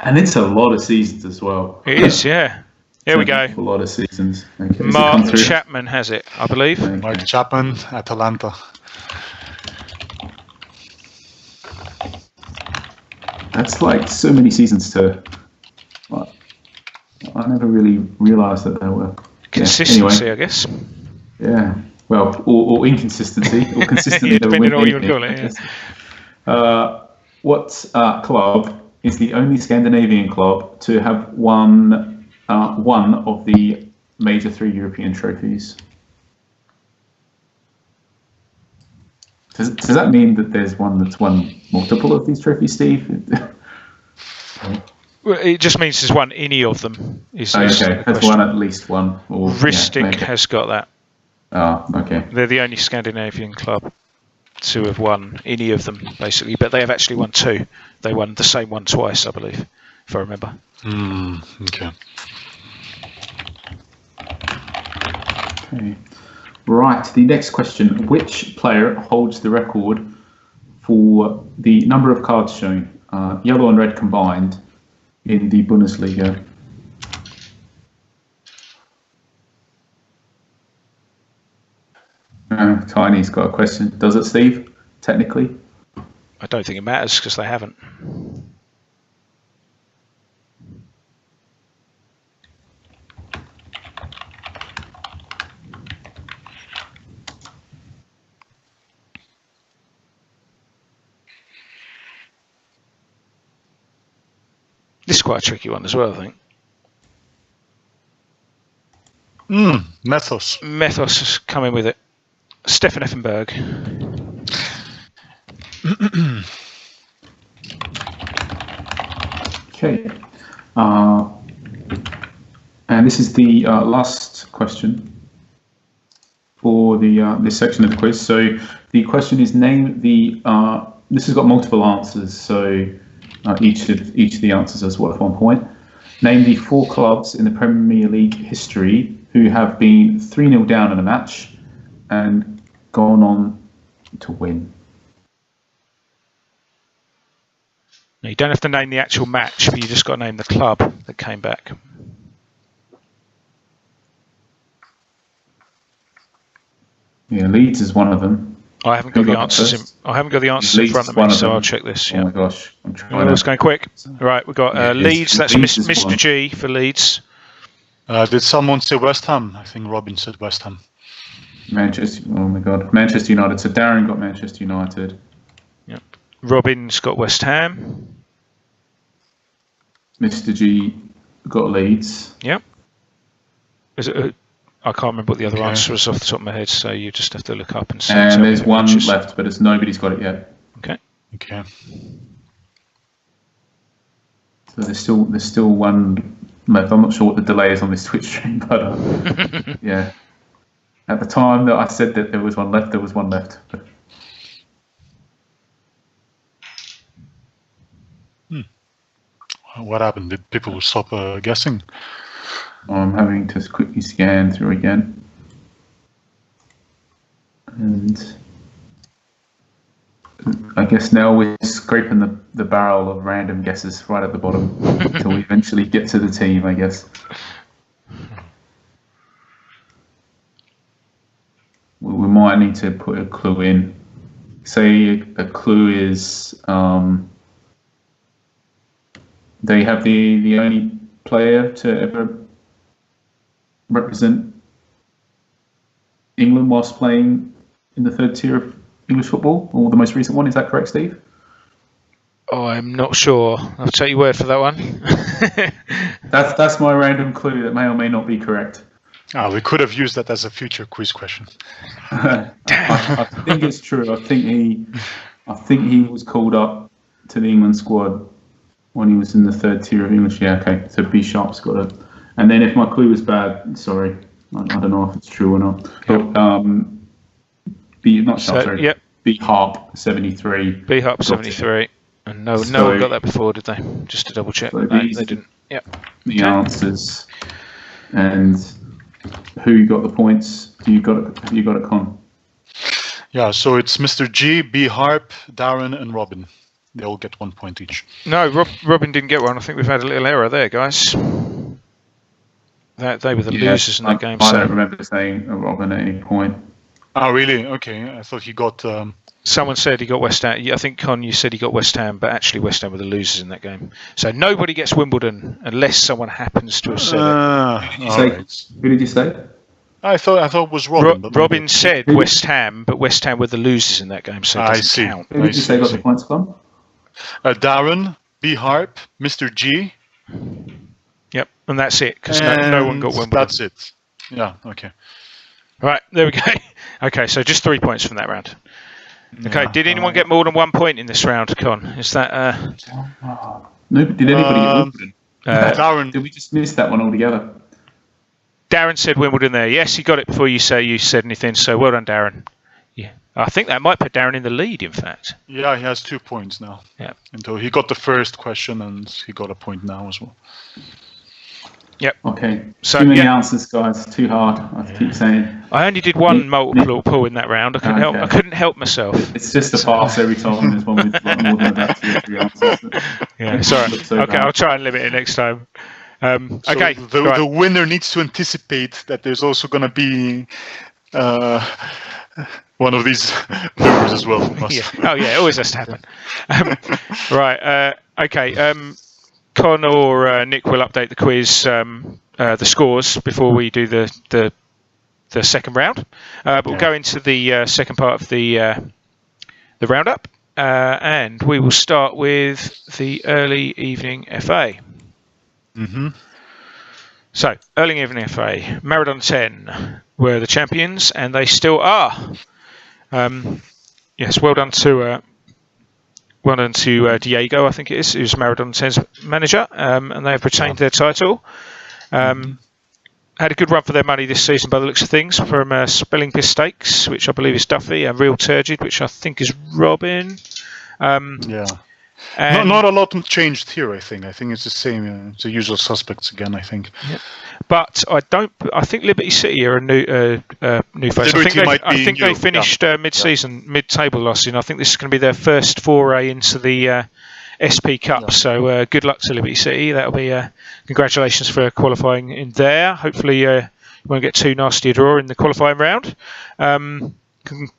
S3: And it's a lot of seasons as well.
S1: It is, yeah. Here we go.
S3: A lot of seasons. Okay,
S1: Mark Chapman has it, I believe.
S2: Okay. Mark Chapman, Atalanta.
S3: That's like so many seasons to. Well, I never really realised that there were
S1: consistency.
S3: Anyway.
S1: I guess.
S3: Yeah. Well, or inconsistency, or consistently.
S1: Depending on what you want to call it. Yeah.
S3: What club is the only Scandinavian club to have won one of the major 3 European trophies? Does that mean that there's one that's won multiple of these trophies, Steve?
S1: Well, it just means there's one. Any of them is.
S3: Okay, has won at least one.
S1: Ristic has got that.
S3: Oh, okay.
S1: They're the only Scandinavian club to have won any of them, basically, but they have actually won 2. They won the same one twice, I believe, if I remember.
S2: Okay.
S3: Okay. Right, the next question. Which player holds the record for the number of cards shown, yellow and red combined, in the Bundesliga? Tiny's got a question. Does it, Steve? Technically?
S1: I don't think it matters because they haven't. This is quite a tricky one as well, I think.
S2: Methos.
S1: Methos has come in with it. Stefan Effenberg.
S3: Okay. And this is the last question for the this section of the quiz. So the question is, name the. This has got multiple answers, so each of the answers is worth 1 point. Name the 4 clubs in the Premier League history who have been 3-0 down in a match and gone on to win.
S1: Now, you don't have to name the actual match, but you just got to name the club that came back.
S3: Yeah, Leeds is one of them.
S1: I haven't got the answers. I haven't got the answers in front of me, so I'll check this. Yeah.
S3: Oh my gosh, I'm trying.
S1: Well, it's going quick. Right, we've got Leeds. That's Mr. G for Leeds.
S2: Did someone say West Ham? I think Robin said West Ham.
S3: Manchester. Oh my God, Manchester United. So Darren got Manchester United.
S1: Yep. Robin's got West Ham.
S3: Mr. G got Leeds.
S1: Yep. Is it? I can't remember what the other answer was off the top of my head, so you just have to look up and see.
S3: And there's one left, but nobody's got it yet.
S1: Okay.
S2: Okay.
S3: So there's still one left. I'm not sure what the delay is on this Twitch stream, but yeah. At the time that I said that there was one left, there was one left.
S2: What happened? Did people stop guessing?
S3: I'm having to quickly scan through again. And I guess now we're scraping the barrel of random guesses right at the bottom until we eventually get to the team, I guess. We might need to put a clue in. Say a clue is they have the only player to ever represent England whilst playing in the 3rd tier of English football, or the most recent one. Is that correct, Steve?
S1: Oh, I'm not sure. I'll take your word for that one.
S3: That's my random clue that may or may not be correct.
S2: We could have used that as a future quiz question.
S3: I think it's true. I think he was called up to the England squad when he was in the 3rd tier of English. Yeah, okay. So B Sharp's got it. And then if my clue was bad, sorry, I don't know if it's true or not. But B Harp 73.
S1: B Harp 73. And no one got that before, did they? Just to double check.
S3: So
S1: no, they didn't. Yep.
S3: The answers and who got the points. Have you got it, Con?
S2: Yeah, so it's Mr. G, B Harp, Darren, and Robin. They all get 1 point each.
S1: No, Robin didn't get one. I think we've had a little error there, guys. They were the losers in that game.
S3: I don't remember saying Robin at any point.
S2: Oh, really? Okay. I thought he got...
S1: Someone said he got West Ham. I think, Con, you said he got West Ham, but actually West Ham were the losers in that game. So nobody gets Wimbledon unless someone happens to have said it.
S3: Who did you say?
S2: I thought it was Robin.
S1: Robin said West Ham, but West Ham were the losers in that game, so it doesn't count.
S3: Who did you say got the points, Con?
S2: Darren, B Harp, Mr. G.
S1: Yep, and that's it, because no one got Wimbledon.
S2: That's it. Yeah, okay.
S1: Right, there we go. Okay, so just 3 points from that round. Okay, did anyone get more than 1 point in this round, Con? Is that...
S3: No, did anybody get Wimbledon?
S2: Darren.
S3: Did we just miss that one altogether?
S1: Darren said Wimbledon there. Yes, he got it before you said anything, so well done, Darren. Yeah, I think that might put Darren in the lead, in fact.
S2: Yeah, he has 2 points now.
S1: Yeah.
S2: Until he got the first question, and he got a point now as well.
S1: Yep.
S3: Okay. So too many answers, guys. Too hard. I keep saying.
S1: I only did one multiple pull in that round. I couldn't help myself.
S3: It's just a pass every time. There's one with more than about 2 or 3 answers.
S1: Yeah, sorry. Okay, I'll try and limit it next time. Okay.
S2: The winner needs to anticipate that there's also going to be one of these numbers as well.
S1: Yeah. Oh yeah, it always has to happen. Right. Okay. Con or Nick will update the quiz, the scores before we do the second round. But we'll go into the second part of the roundup, and we will start with the early evening FA.
S2: Mm-hmm.
S1: So, early evening FA, Maradona 10 were the champions, and they still are. Yes, well done to Diego, I think it is, who's Maradona 10's manager, and they have retained their title. Had a good run for their money this season by the looks of things, from Spelling Mistakes, which I believe is Duffy, and Real Turgid, which I think is Robin.
S2: Not a lot changed here, I think. I think it's the same. It's the usual suspects again, I think.
S1: Yeah. But I think Liberty City are a new face. I think they finished mid-table last season. I think this is going to be their first foray into the SP Cup. So good luck to Liberty City. That'll be congratulations for qualifying in there. Hopefully you won't get too nasty a draw in the qualifying round.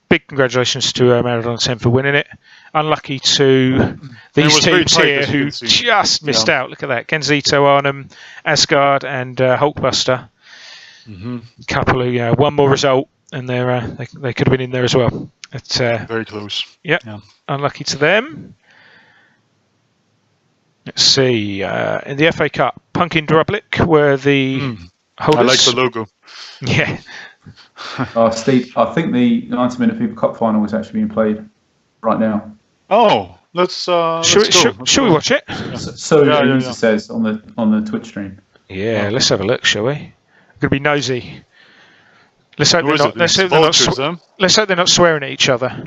S1: Big congratulations to Maradona 10 for winning it. Unlucky to these teams here who just missed out. Look at that. Genzito, Arnhem, Asgard and Hulkbuster. Couple of one more result and they could have been in there as well. It's,
S2: very close.
S1: Yeah. Unlucky to them. Let's see. In the FA Cup, Punkin Drublic were the holders.
S2: I like the logo.
S1: Yeah.
S3: Steve, I think the 90-minute FIFA Cup final is actually being played right now.
S2: Oh, let's go.
S1: Shall we watch it?
S3: So the user says on the Twitch stream.
S1: Yeah, let's have a look, shall we? I'm going to be nosy. Let's hope they're not swearing at each other.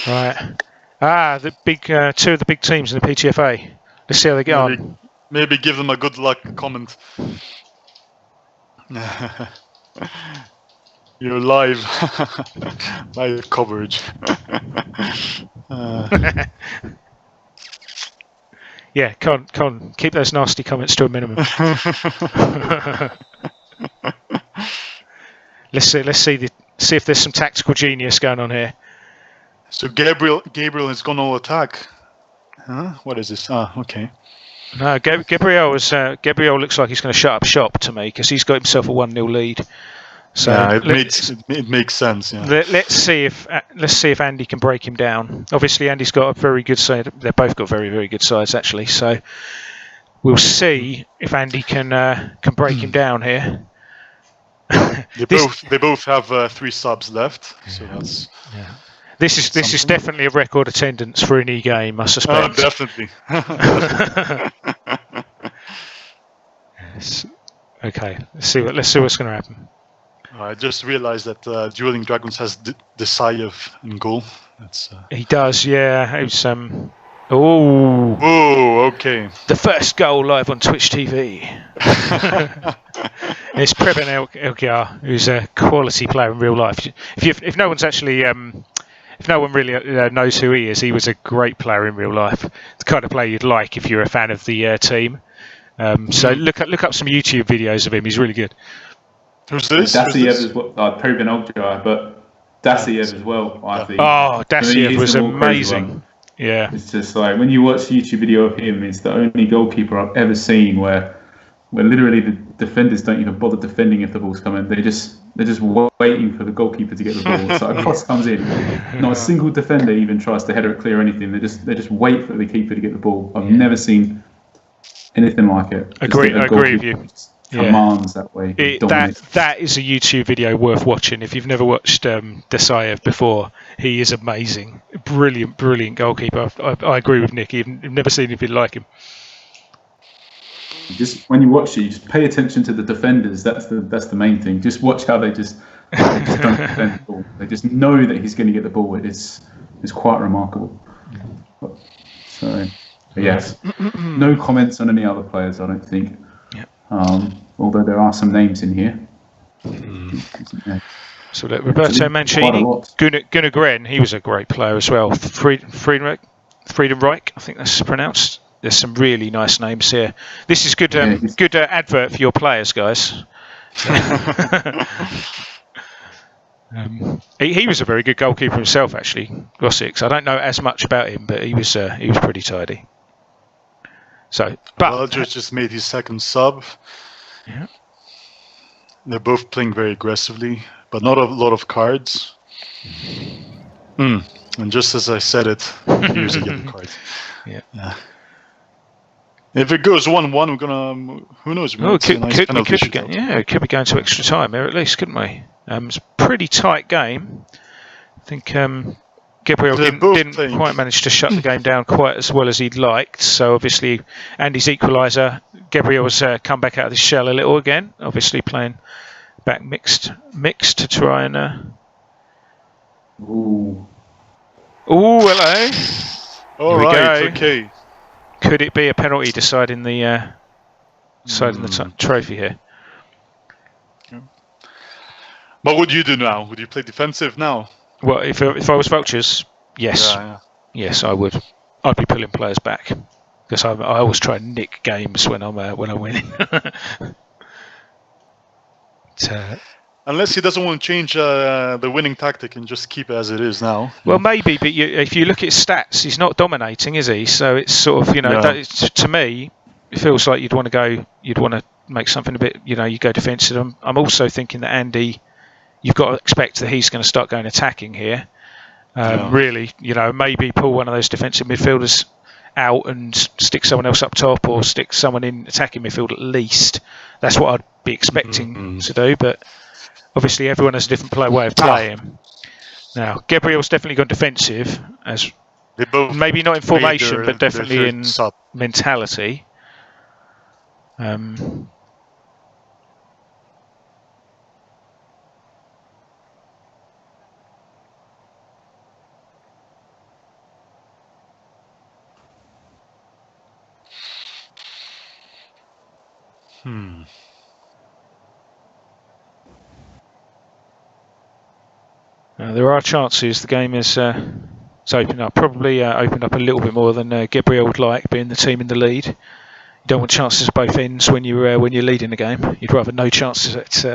S1: Right. The big two of the big teams in the PTFA. Let's see how they get on.
S2: Maybe give them a good luck comment. You're live coverage.
S1: Yeah, Con, keep those nasty comments to a minimum. Let's see if there's some tactical genius going on here.
S2: So Gabriel has gone all attack. Huh? What is this? Okay.
S1: No, Gabriel looks like he's going to shut up shop to me because he's got himself a 1-0 lead. So
S2: it makes sense. Yeah.
S1: Let's see if Andy can break him down. Obviously, Andy's got a very good side. They've both got very, very good sides actually. So we'll see if Andy can break him down here.
S2: They both have 3 subs left. So that's.
S1: Yeah. This is definitely a record attendance for any game, I suspect.
S2: Definitely.
S1: Yes. Okay, let's see what's going to happen.
S2: I just realised that Dueling Dragons has Desayev in goal.
S1: He does, yeah. It was
S2: okay.
S1: The first goal live on Twitch TV. It's Preben Elkiar, who's a quality player in real life. If no one's actually if no one really knows who he is, he was a great player in real life. The kind of player you'd like if you're a fan of the team. So look up some YouTube videos of him. He's really good.
S2: Who's this?
S3: Dasiev as well. Preben Elkiar, but Dasiev as well, I think.
S1: Oh, Dasiev was amazing. Yeah.
S3: It's just like when you watch a YouTube video of him, it's the only goalkeeper I've ever seen where literally the defenders don't even bother defending if the ball's coming. They're just waiting for the goalkeeper to get the ball. So a cross comes in. Not a single defender even tries to header it clear or anything. They just wait for the keeper to get the ball. I've never seen anything like it.
S1: I agree with you.
S3: Commands that way.
S1: That is a YouTube video worth watching. If you've never watched Desayev before, he is amazing. Brilliant goalkeeper. I agree with Nick. You've never seen anything like him.
S3: Just when you watch it, you just pay attention to the defenders. That's the main thing. Just watch how they just don't defend the ball. They just know that he's going to get the ball. It's quite remarkable. So yes, no comments on any other players. I don't think. Although there are some names in here.
S1: So look, Roberto Mancini, Gunnar Gren, he was a great player as well. Friedenreich, I think that's pronounced. There's some really nice names here. This is good. Good advert for your players, guys. He was a very good goalkeeper himself, actually. Gossix. I don't know as much about him, but he was pretty tidy. So, but
S2: Rogers just made his second sub.
S1: Yeah.
S2: They're both playing very aggressively, but not a lot of cards. And just as I said it, here's a yellow card.
S1: Yeah.
S2: If it goes 1-1, we're gonna. Who knows?
S1: We could be going to extra time here at least, couldn't we? It's a pretty tight game. I think Gabriel didn't quite manage to shut the game down quite as well as he'd liked. So obviously, Andy's equaliser. Gabriel's come back out of his shell a little again. Obviously playing back mixed to try and.
S3: Ooh,
S2: All
S1: hello.
S2: right, okay.
S1: Could it be a penalty deciding the trophy here?
S2: What would you do now? Would you play defensive now?
S1: Well, if I was Vultures, yes.
S2: Yeah.
S1: Yes, I would. I'd be pulling players back because I always try and nick games when I'm winning.
S2: Unless he doesn't want to change the winning tactic and just keep it as it is now.
S1: Well, maybe, but if you look at his stats, he's not dominating, is he? So it's sort of, to me, it feels like you'd want to make something a bit, you go defensive. I'm also thinking that Andy, you've got to expect that he's going to start going attacking here. Really, maybe pull one of those defensive midfielders out and stick someone else up top, or stick someone in attacking midfield at least. That's what I'd be expecting to do, but obviously everyone has a different way of playing. Now, Gabriel's definitely gone defensive, as maybe not in formation, but definitely in mentality. There are chances the game is opened up. Probably opened up a little bit more than Gabriel would like, being the team in the lead. You don't want chances at both ends when you're leading the game. You'd rather no chances at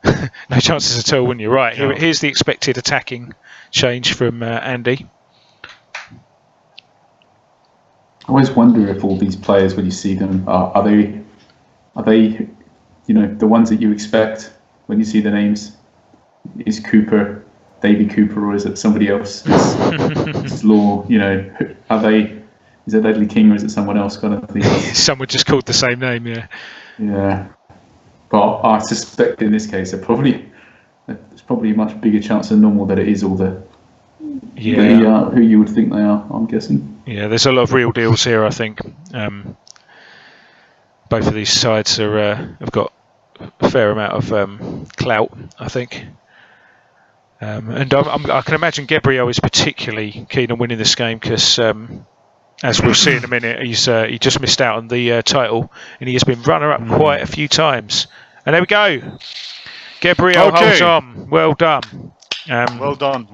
S1: no chances at all when you're right. Here's the expected attacking change from Andy.
S3: I always wonder if all these players, when you see them, are they the ones that you expect when you see the names. Is Cooper, Davy Cooper, or is it somebody else? It's Law, are they? Is it Ledley King, or is it someone else? Kind of thing.
S1: Someone just called the same name, yeah.
S3: Yeah, but I suspect in this case, there's probably a much bigger chance than normal that it is all the who you would think they are. I'm guessing.
S1: Yeah, there's a lot of real deals here. I think both of these sides have got a fair amount of clout. I think. And I can imagine Gabriel is particularly keen on winning this game because, as we'll see in a minute, he just missed out on the title, and he has been runner-up quite a few times. And there we go. Gabriel holds on. Well done.
S2: Well done.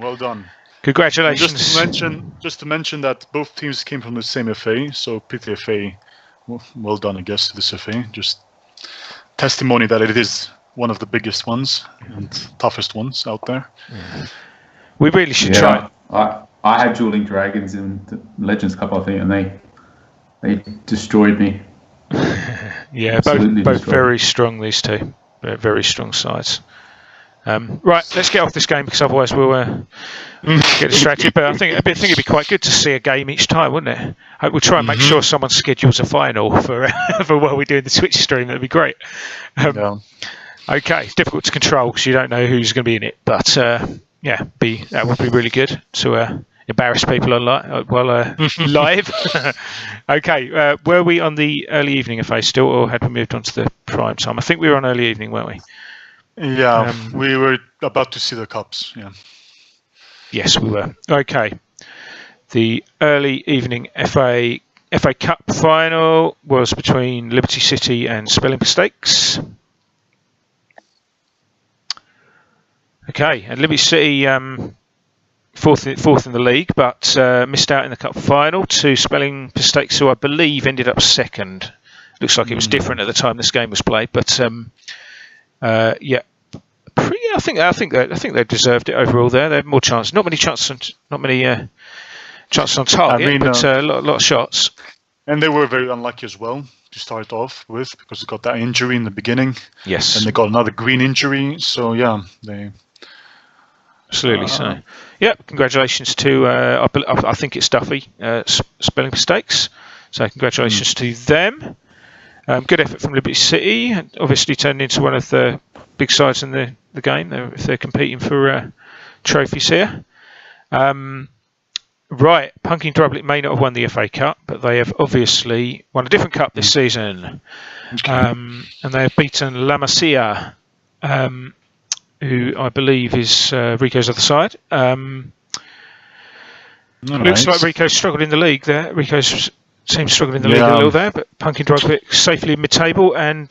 S1: Congratulations.
S2: Just to mention that both teams came from the same FA, so PTFA, well done, I guess, to this FA. Just testimony that it is one of the biggest ones and toughest ones out there.
S1: We really should try.
S3: I had Dueling Dragons in the Legends Cup, I think, and they destroyed me.
S1: Yeah, both very strong, these two. Very strong sides. Right, let's get off this game because otherwise we'll get distracted. But I think it'd be quite good to see a game each time, wouldn't it? Hope we'll try and make sure someone schedules a final for what we do in the Twitch stream. That'd be great. Okay, it's difficult to control because you don't know who's going to be in it, but that would be really good to embarrass people while live. Okay, were we on the early evening FA still, or had we moved on to the prime time? I think we were on early evening, weren't we?
S2: Yeah, we were about to see the cups. Yeah.
S1: Yes, we were. Okay, the early evening FA Cup final was between Liberty City and Spelling Mistakes. Okay, and Liberty City fourth in the league, but missed out in the cup final to Spelling Mistakes, who I believe ended up second. Looks like it was different at the time this game was played, but yeah. I think they deserved it overall. They had more chances. Not many chances on target, but a lot of shots.
S2: And they were very unlucky as well to start off with, because they got that injury in the beginning.
S1: Yes.
S2: And they got another green injury. So yeah, they.
S1: Absolutely. So, yeah. Congratulations to I think it's Duffy Spelling Mistakes. So congratulations to them. Good effort from Liberty City. Obviously turned into one of the big sides in the game if they're competing for trophies here. Right, Punking Drublic may not have won the FA Cup, but they have obviously won a different cup this season. And they have beaten La Masia, who I believe is Rico's other side. Looks like Rico struggled in the league there. Rico's team struggled in the league a little there, but Punking Drublic safely mid-table, and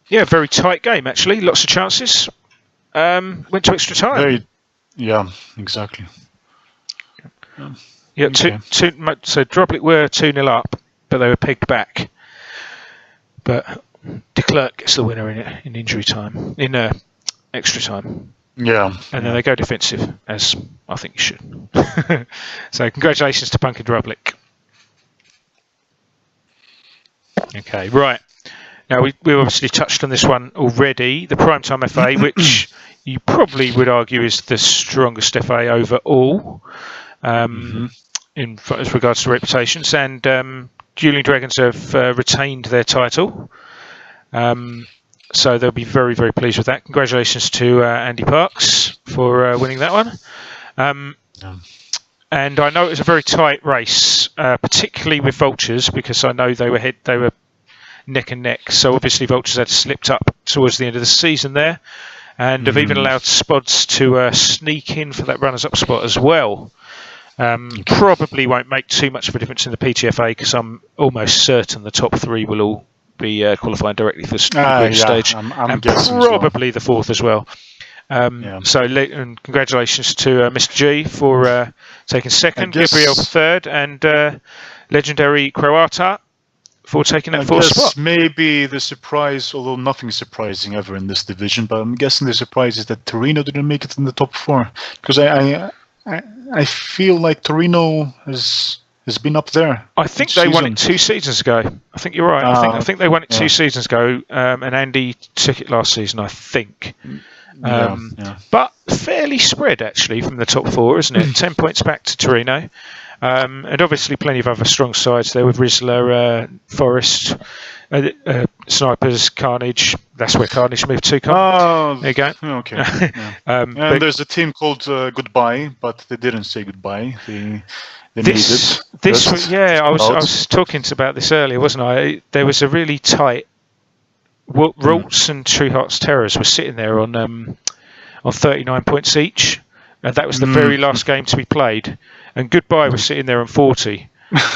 S1: very tight game actually. Lots of chances. Went to extra time.
S2: Exactly.
S1: Yeah, so Drublic were 2-0 up, but they were pegged back. But De Klerk gets the winner in injury time, in extra time.
S2: Yeah.
S1: And then they go defensive, as I think you should. So congratulations to Punking Drublic. Okay, right. Now, we obviously touched on this one already, the Primetime FA, which you probably would argue is the strongest FA overall as regards to reputations. And Dueling Dragons have retained their title. So they'll be very, very pleased with that. Congratulations to Andy Parks for winning that one. And I know it was a very tight race, particularly with Vultures, because I know they were neck and neck. So obviously Vultures had slipped up towards the end of the season there, and have even allowed Spods to sneak in for that runners-up spot as well. Probably won't make too much of a difference in the PTFA, because I'm almost certain the top three will all be qualifying directly for the group stage,
S2: I'm
S1: guessing probably the fourth as well. So and congratulations to Mr. G for taking second, Gabriel third, and legendary Croata for taking that fourth spot.
S2: Maybe the surprise, although nothing is surprising ever in this division, but I'm guessing the surprise is that Torino didn't make it in the top four, because I feel like Torino has been up there.
S1: I think they won it 2 seasons ago. I think you're right. I think they won it 2 seasons ago, and Andy took it last season, I think. But fairly spread actually from the top four, isn't it? 10 points back to Torino. And obviously plenty of other strong sides there with Rizzler, Forest, Snipers, Carnage. That's where Carnage moved to. There you go.
S2: Okay. And there's a team called Goodbye, but they didn't say goodbye. They made it.
S1: I was talking about this earlier, wasn't I? There was a really tight. Ralts and True Hearts Terrors were sitting there on 39 points each, and that was the very last game to be played. And Goodbye was sitting there on 40.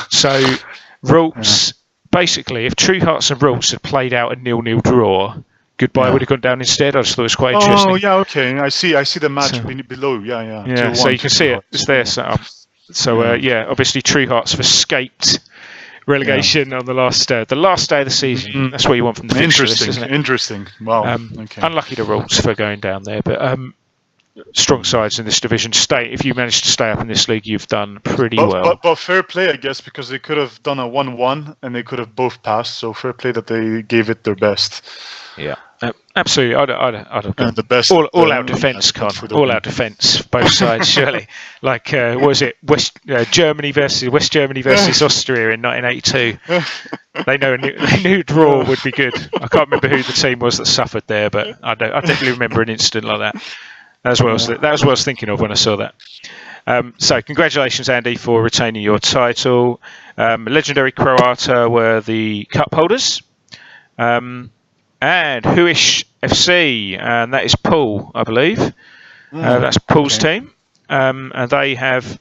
S1: So Ralts, basically, if True Hearts and Ralts had played out a 0-0 draw, Goodbye would have gone down instead. I just thought it was quite interesting.
S2: Oh yeah, okay. I see the match below. Yeah.
S1: So you can see it. It's there set up. So obviously True Hearts have escaped relegation on the last day of the season. That's what you want from the fixture list, isn't it?
S2: Interesting. Wow.
S1: Unlucky to Ralts for going down there, but strong sides in this division. If you manage to stay up in this league, you've done pretty well.
S2: But fair play, I guess, because they could have done a 1-1 and they could have both passed. So fair play that they gave it their best.
S1: Yeah, absolutely. I'd have
S2: the best.
S1: All out defence, Con. All out defence, both sides, surely. Like, what was it? West Germany versus Austria in 1982. They knew draw would be good. I can't remember who the team was that suffered there, but I definitely remember an incident like that. That was what I was thinking of when I saw that. So congratulations, Andy, for retaining your title. Legendary Croata were the cup holders. And Huish FC, and that is Paul, I believe. That's Paul's team. And they have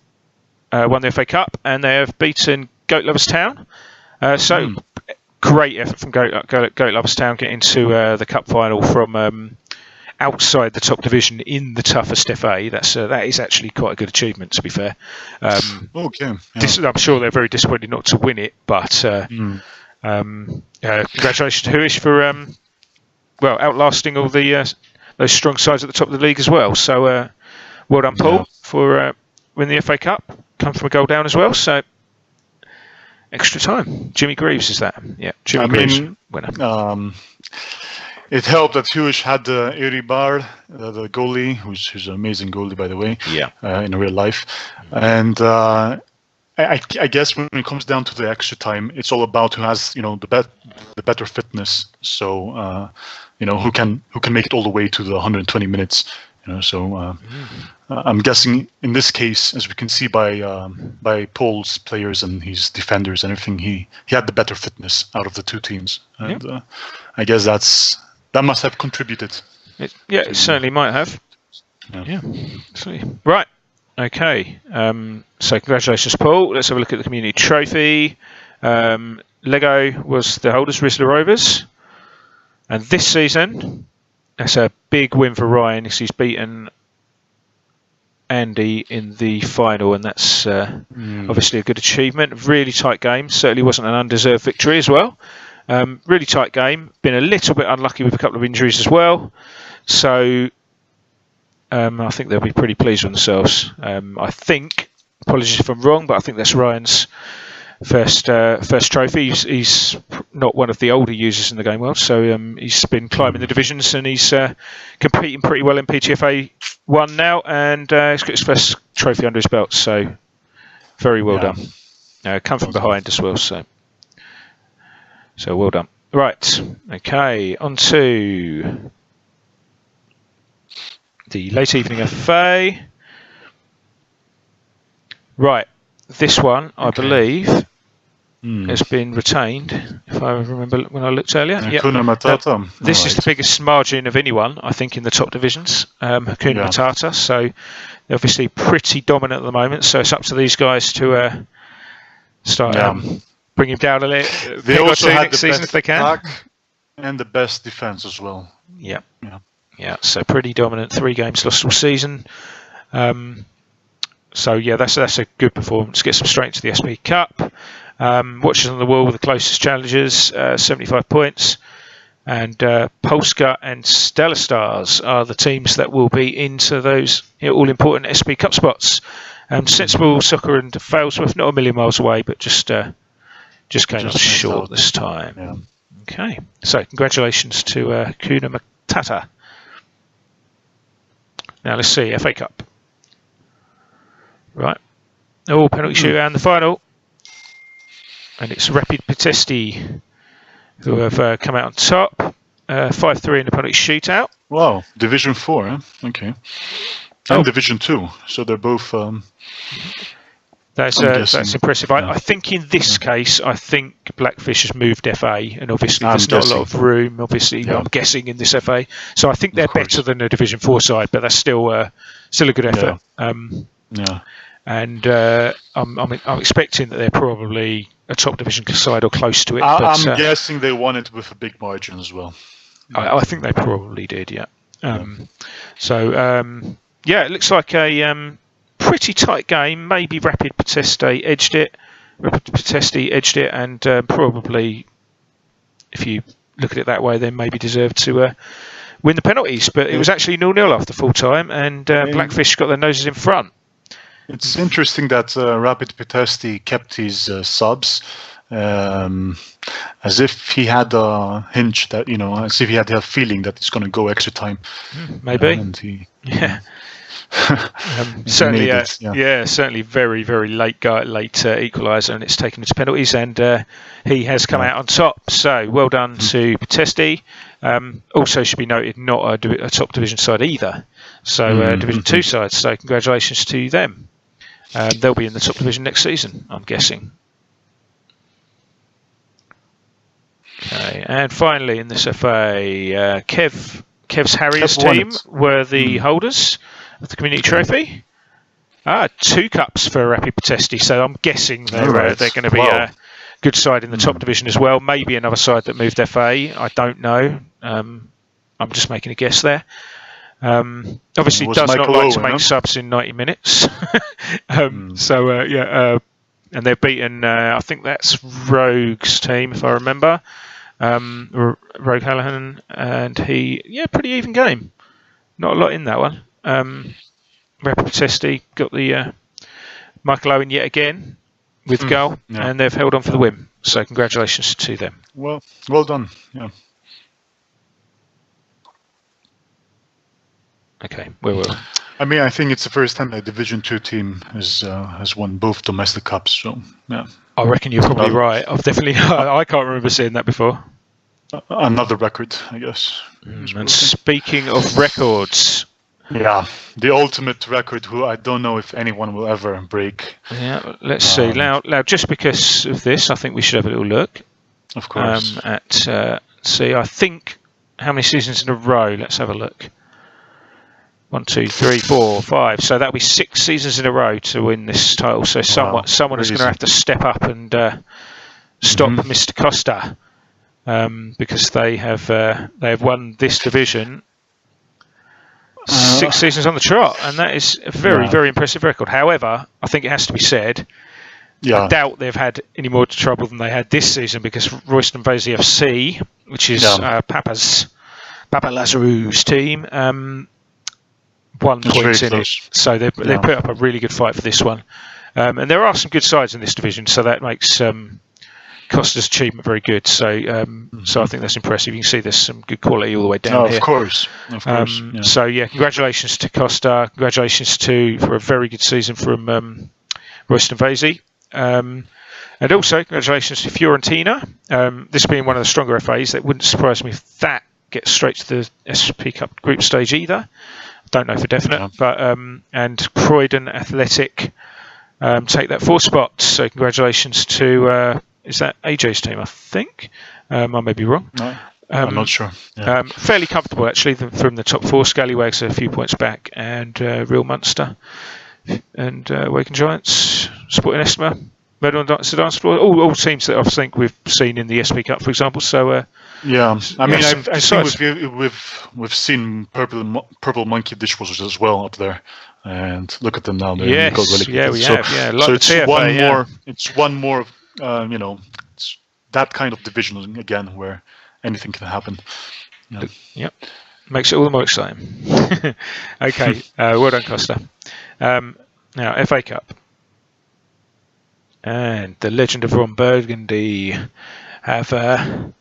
S1: won the FA Cup, and they have beaten Goat Lovers Town. Great effort from Goat Lovers Town getting to the cup final from outside the top division in the toughest FA. That is actually quite a good achievement, to be fair.
S2: Okay.
S1: I'm sure they're very disappointed not to win it, but congratulations to Huish for outlasting all the those strong sides at the top of the league as well. So well done, Paul, for winning the FA Cup. Come from a goal down as well. So extra time. Jimmy Greaves is that? Yeah, Jimmy Greaves, winner.
S2: It helped that Huish had Iribar, the goalie, who's an amazing goalie, by the way, in real life. And I guess when it comes down to the extra time, it's all about who has the better fitness. So who can make it all the way to the 120 minutes. So I'm guessing in this case, as we can see by Paul's players and his defenders and everything, he had the better fitness out of the two teams, and I guess that must have contributed.
S1: It certainly might have. Yeah, absolutely. Right. Okay. So congratulations, Paul. Let's have a look at the community trophy. Lego was the holders, Rizzler Rovers, and this season. That's a big win for Ryan as he's beaten Andy in the final, and that's obviously a good achievement. Really tight game. Certainly wasn't an undeserved victory as well. Really tight game. Been a little bit unlucky with a couple of injuries as well. So I think they'll be pretty pleased with themselves. I think, apologies if I'm wrong, but I think that's Ryan's first trophy. He's not one of the older users in the game world, so he's been climbing the divisions and he's competing pretty well in PTFA 1 now, and he's got his first trophy under his belt, so very well done. Come from behind as well, so well done. Right, okay, on to the late evening FA. Right, this one, I believe, has been retained, if I remember when I looked earlier.
S2: Hakuna Matata.
S1: This is the biggest margin of anyone, I think, in the top divisions, Hakuna Matata. So they're obviously pretty dominant at the moment, so it's up to these guys to start bring him down a little.
S2: They also had
S1: next season if they can.
S2: Attack and the best defense as well.
S1: Yeah, so pretty dominant. 3 games lost all season. So yeah, that's a good performance. Get some straight into the SP Cup. Watchers on the wall with the closest challengers, 75 points. And Polska and Stellar Stars are the teams that will be into those all important SP Cup spots. Sensible Soccer and Failsworth, not a million miles away, but just came up short this time.
S2: Yeah.
S1: Okay, so congratulations to Hakuna Matata. Now let's see, FA Cup. Right. Penalty shootout in the final. And it's Rapid Pitesti who have come out on top. 5-3 in the penalty shootout.
S2: Wow, Division 4, huh? Okay. And Division 2, so they're both...
S1: That's impressive. I think in this case, I think Blackfish has moved FA, and obviously there's not a lot of room, obviously, I'm guessing, in this FA. So I think they're better than the Division 4 side, but that's still a good effort. And I'm expecting that they're probably a top division side or close to it.
S2: I'm guessing they won it with a big margin as well.
S1: I think they probably did, yeah. It looks like a pretty tight game. Maybe Rapid Pitesti edged it, and probably, if you look at it that way, then maybe deserved to win the penalties. But it was actually 0-0 after full time, and Blackfish got their noses in front.
S2: It's interesting that Rapid Pitesti kept his subs as if he had a hinge that, as if he had a feeling that it's going to go extra time.
S1: Maybe. Certainly, certainly very, very late equaliser, and it's taken him to penalties, and he has come out on top. So well done to Pitesti. Also should be noted, not a top division side either. So Division 2 side. So congratulations to them. They'll be in the top division next season, I'm guessing. Okay, and finally in this FA, Kev's Harriers team were the holders of the community trophy. 2 cups for Rapid Pitesti, so I'm guessing they're going to be a good side in the top division as well. Maybe another side that moved FA. I don't know. I'm just making a guess there. Obviously,
S2: Was
S1: does not
S2: Michael
S1: like to
S2: Owen,
S1: make
S2: huh?
S1: subs in 90 minutes. And they've beaten, I think that's Rogue's team, if I remember. Rogue Hallahan, and pretty even game. Not a lot in that one. Repetesti got the Michael Owen yet again with goal, and they've held on for the win. So congratulations to them.
S2: Well done. Yeah.
S1: Okay, we will.
S2: I mean, I think it's the first time a Division 2 team has won both domestic cups. So yeah.
S1: I reckon you're probably right. I can't remember seeing that before.
S2: Another record, I guess.
S1: And speaking of records.
S2: Yeah, the ultimate record, who I don't know if anyone will ever break.
S1: Yeah, let's see. Now, just because of this, I think we should have a little look.
S2: Of course.
S1: I think, how many seasons in a row? Let's have a look. 1, 2, 3, 4, 5. So that'll be 6 seasons in a row to win this title. So someone is going to have to step up and stop Mr. Costa, because they have won this division 6 seasons on the trot, and that is a very, very impressive record. However, I think it has to be said, I doubt they've had any more trouble than they had this season, because Royston Vasey FC, which is Papa Lazarou's team, 1 point in it. So they put up a really good fight for this one. And there are some good sides in this division, so that makes Costa's achievement very good. So I think that's impressive. You can see there's some good quality all the way down here.
S2: Of course.
S1: So congratulations to Costa. Congratulations for a very good season from Royston Vasey. And also congratulations to Fiorentina. This being one of the stronger FAs, that wouldn't surprise me if that gets straight to the SP Cup group stage either. Don't know for definite, but and Croydon Athletic take that 4th spot. So congratulations to is that AJ's team? I think I may be wrong.
S2: No, I'm not sure. Yeah.
S1: Fairly comfortable actually from the top 4. Scallywags are a few points back, and Real Munster and Waken Giants, Sporting Estima, Medal and Sedan Sport, all teams that I think we've seen in the SP Cup, for example. So
S2: I mean, I think we've seen purple monkey dishwashers as well up there, and look at them now.
S1: Yes, we have. Like
S2: so
S1: it's
S2: one more. It's that kind of division again where anything can happen.
S1: Yep, makes it all the more exciting. Okay, well done, Costa. Now FA Cup. And the legend of Ron Burgundy have won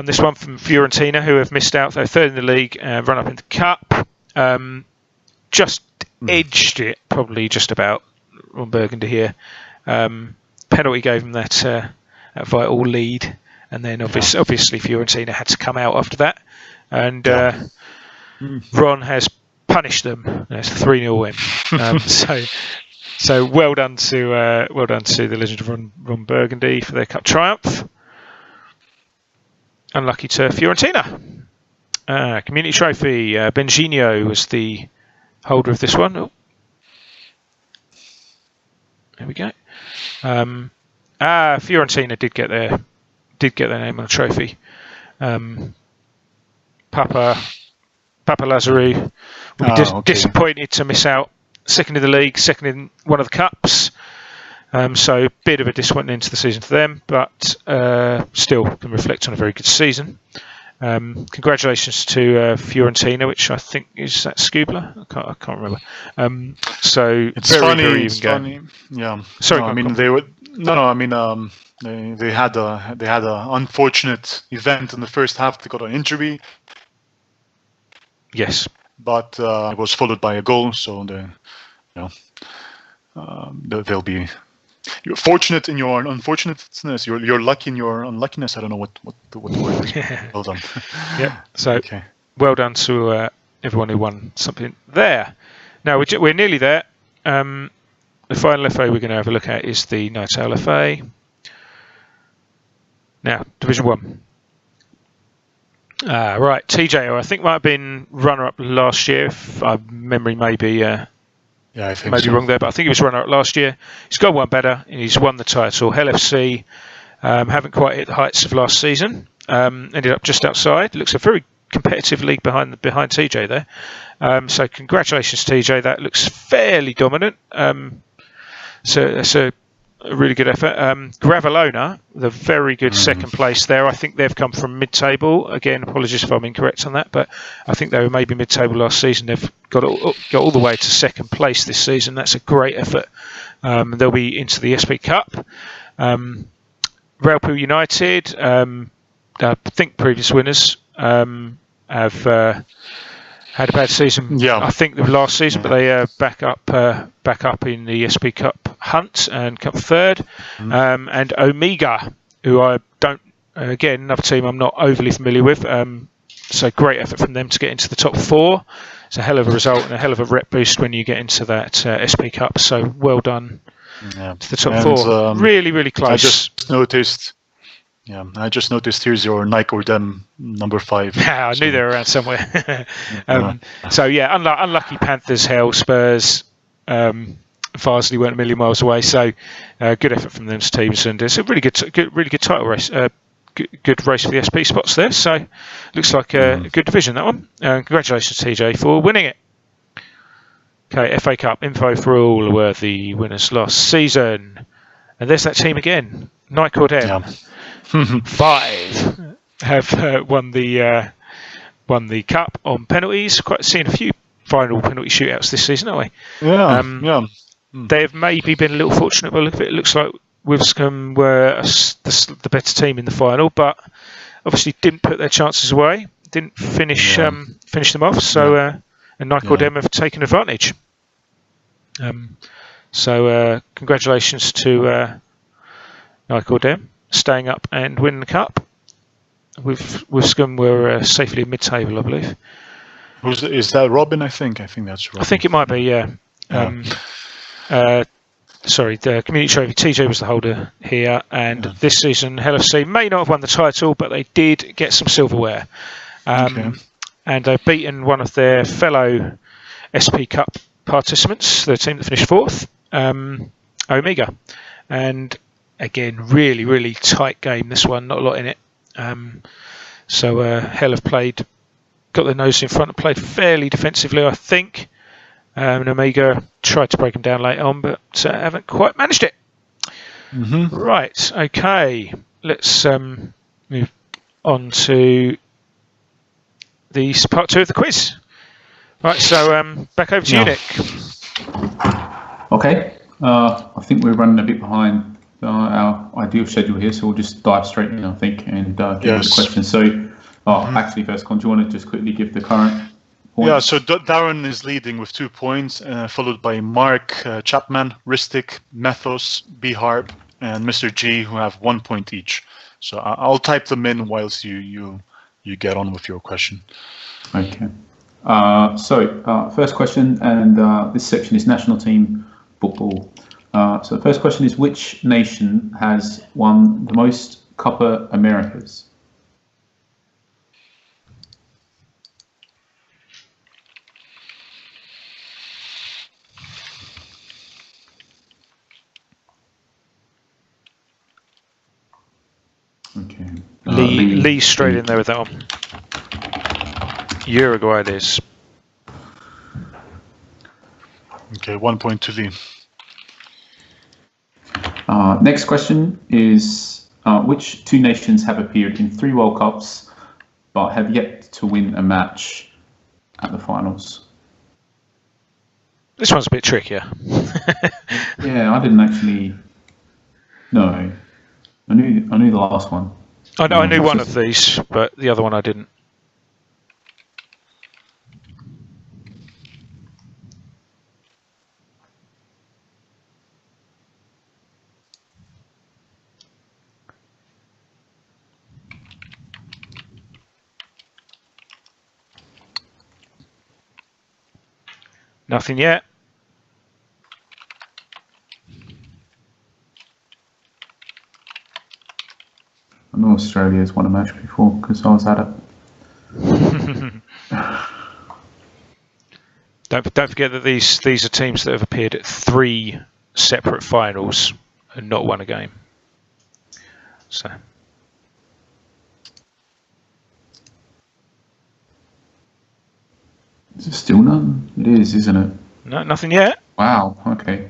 S1: this one from Fiorentina, who have missed out. They're 3rd in the league, run up in the cup. Just edged it, probably just about, Ron Burgundy here. Penalty gave them that vital lead, and then obviously Fiorentina had to come out after that. And Ron has punished them. It's a 3-0 win. So well done to the legend of Ron Burgundy for their cup triumph. Unlucky to Fiorentina. Community trophy. Benigno was the holder of this one. Oh. There we go. Fiorentina did get their name on a trophy. Papa Lazarou will be disappointed to miss out. 2nd in the league, 2nd in one of the cups. So a bit of a disappointment into the season for them, but still can reflect on a very good season. Congratulations to Fiorentina, which I think is that Skubla. I can't remember. So
S2: it's
S1: very,
S2: funny.
S1: very
S2: It's
S1: even
S2: funny.
S1: game.
S2: Yeah.
S1: Sorry,
S2: no, I mean they were. No. I mean they had a unfortunate event in the first half. They got an injury.
S1: Yes.
S2: But it was followed by a goal, so they'll be. You're fortunate in your unfortunateness. You're lucky in your unluckiness. I don't know what the word is. Well done.
S1: Yeah. So well done to everyone who won something there. Now we're nearly there. The final FA we're going to have a look at is the Nightingale FA. Now Division 1. Right, TJO, I think might have been runner-up last year. If my memory may be
S2: I think
S1: maybe wrong there, but I think he was runner-up last year. He's got one better, and he's won the title. Hell FC haven't quite hit the heights of last season. Ended up just outside. Looks a very competitive league behind TJ there. So congratulations, TJ. That looks fairly dominant. So that's a really good effort. Gravelona, the very good second place there. I think they've come from mid-table. Again, apologies if I'm incorrect on that, but I think they were maybe mid-table last season. They've got all the way to second place this season. That's a great effort. They'll be into the SP Cup. Railpool United, I think previous winners, have had a bad season.
S2: Yeah.
S1: I think the last season, but they are back up in the SP Cup hunt and come third. And Omega, who I don't, again, another team I'm not overly familiar with. So great effort from them to get into the top 4. It's a hell of a result and a hell of a rep boost when you get into that SP Cup. So well done to the top 4. Really, really close.
S2: I just noticed. Yeah, I just noticed here's your Nike or them number 5.
S1: Yeah, I knew they were around somewhere. So yeah, unlucky Panthers, Hell, Spurs, Farsley weren't a million miles away. So good effort from those teams, and it's a really good title race. Good race for the SP spots there. So looks like a good division, that one. Congratulations, TJ, for winning it. Okay, FA Cup info for all were the winners last season, and there's that team again. Nike or them.
S2: Yeah.
S1: 5 have won the cup on penalties. Quite seeing a few final penalty shootouts this season, aren't we?
S2: Yeah.
S1: They have maybe been a little fortunate by the look of it. It looks like Wivscombe were the better team in the final, but obviously didn't put their chances away. Didn't finish them off. So and Nike or them have taken advantage. So congratulations to Nike or them, staying up and winning the cup. Wivscombe were safely mid-table, I believe.
S2: Is that Robin? I think that's Robin.
S1: I think it might be, yeah. Sorry, the community trophy. TJ was the holder here, and this season LFC may not have won the title, but they did get some silverware. And they've beaten one of their fellow SP Cup participants, the team that finished 4th, Omega. And again, really, really tight game, this one, not a lot in it. So Hell have got their nose in front and played fairly defensively, I think. And Omega tried to break them down late on, but haven't quite managed it. Right, okay. Let's move on to the part 2 of the quiz. Right, so back over to you, Nick.
S3: Okay, I think we're running a bit behind our ideal schedule here, so we'll just dive straight in, I think, and give you the question. So, actually, first, Con, do you want to just quickly give the current points?
S2: Yeah, so Darren is leading with 2 points, followed by Mark, Chapman, Ristic, Methos, B Harp, and Mr. G, who have 1 point each. So I'll type them in whilst you get on with your question.
S3: Okay. So first question, and this section is national team football. So the first question is, which nation has won the most Copa Americas? Okay.
S1: Lee straight in there with that one. Uruguay it is.
S2: Okay, 1 point to Lee.
S3: Next question is, which 2 nations have appeared in 3 World Cups but have yet to win a match at the finals?
S1: This one's a bit trickier.
S3: Yeah, I didn't actually know. I knew the last one.
S1: I knew one of these, but the other one I didn't. Nothing yet.
S3: I know Australia's won a match before because I was at it.
S1: Don't forget that these are teams that have appeared at 3 separate finals and not won a game. So
S3: Still none? It is, isn't it?
S1: No, nothing yet.
S3: Wow, okay.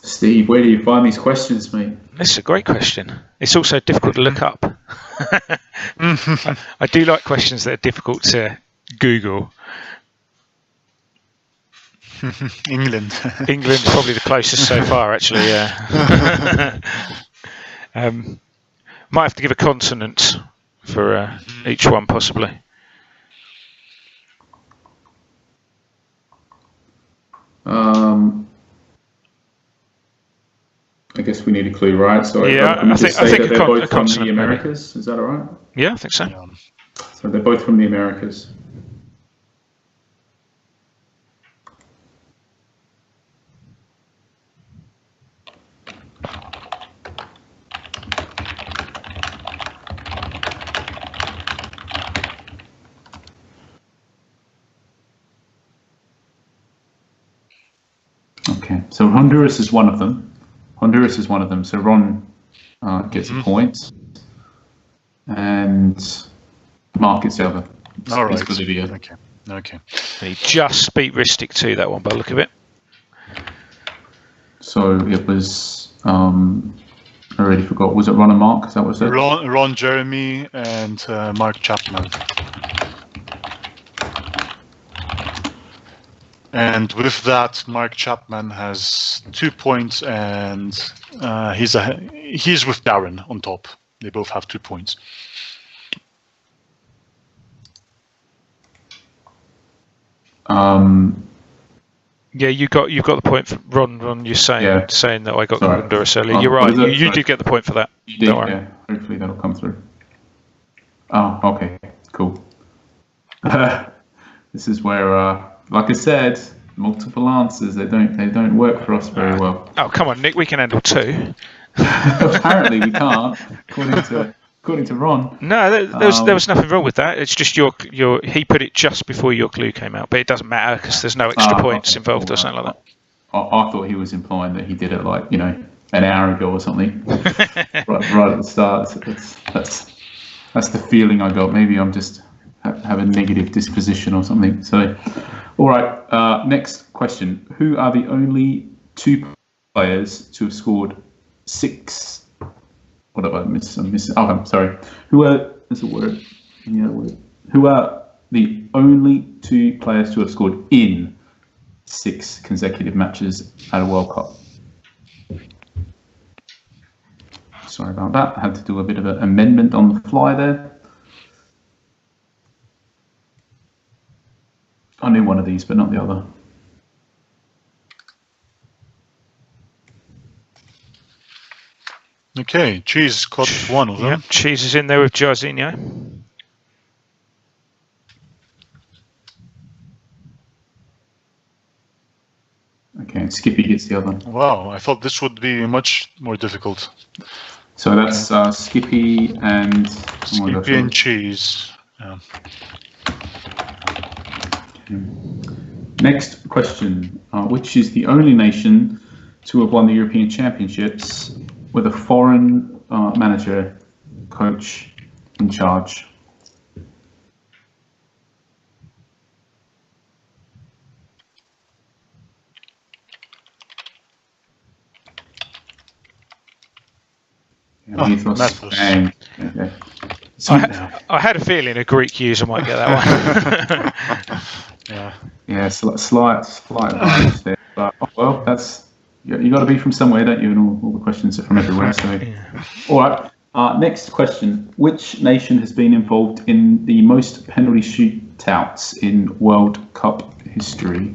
S3: Steve, where do you find these questions, mate?
S1: This is a great question. It's also difficult to look up. I do like questions that are difficult to Google.
S2: England.
S1: England's probably the closest so far, actually, yeah. Might have to give a consonant for each one, possibly.
S3: I guess we need a clue, right? So
S1: yeah,
S3: I think that they're both from the
S1: Americas.
S3: Americas. Is that all right?
S1: Yeah, I think so.
S2: Yeah.
S3: So they're both from the Americas. Okay, so Honduras is one of them. So Ron gets a point. And Mark gets the other.
S2: All right.
S3: Bolivia.
S2: Okay.
S1: He just beat Ristic to that one by the look of it.
S3: So it was, I already forgot, was it Ron and Mark? Is that what it said?
S2: Ron, Jeremy, and Mark Chapman. And with that, Mark Chapman has 2 points, and he's with Darren on top. They both have 2 points.
S1: Yeah, you got the point for Ron. You're saying that I got Honduras earlier. You're right. You did get the point for that.
S3: You did. Yeah. Hopefully that'll come through. Oh, okay, cool. This is where, like I said, multiple answers. They don't work for us very well.
S1: Oh, come on, Nick. We can handle 2.
S3: Apparently we can't, according to Ron.
S1: No, there was nothing wrong with that. It's just he put it just before your clue came out, but it doesn't matter because there's no extra points involved or something like that.
S3: I thought he was implying that he did it like an hour ago or something, right at the start. So that's the feeling I got. Maybe I'm just have a negative disposition or something. So, all right. Next question: who are the only 2 players to have scored 6? What have I missed? Oh, I'm sorry. Who are? There's a word. Who are the only 2 players to have scored in 6 consecutive matches at a World Cup? Sorry about that. I had to do a bit of an amendment on the fly there. I knew one of these, but not the other.
S2: Okay, Cheese got one of them.
S1: Yeah, Cheese is in there with Jairzinho.
S3: Okay, and Skippy gets the other.
S2: Wow, I thought this would be much more difficult.
S3: So that's Skippy and...
S2: Skippy and Cheese. Yeah.
S3: Next question. Which is the only nation to have won the European Championships with a foreign manager, coach in charge?
S2: Mathos.
S3: Okay.
S1: I had a feeling a Greek user might get that
S2: one.
S3: Yeah, slight advantage there. But, well, that's you got to be from somewhere, don't you? And all the questions are from everywhere. So, all right. Next question: which nation has been involved in the most penalty shootouts in World Cup history?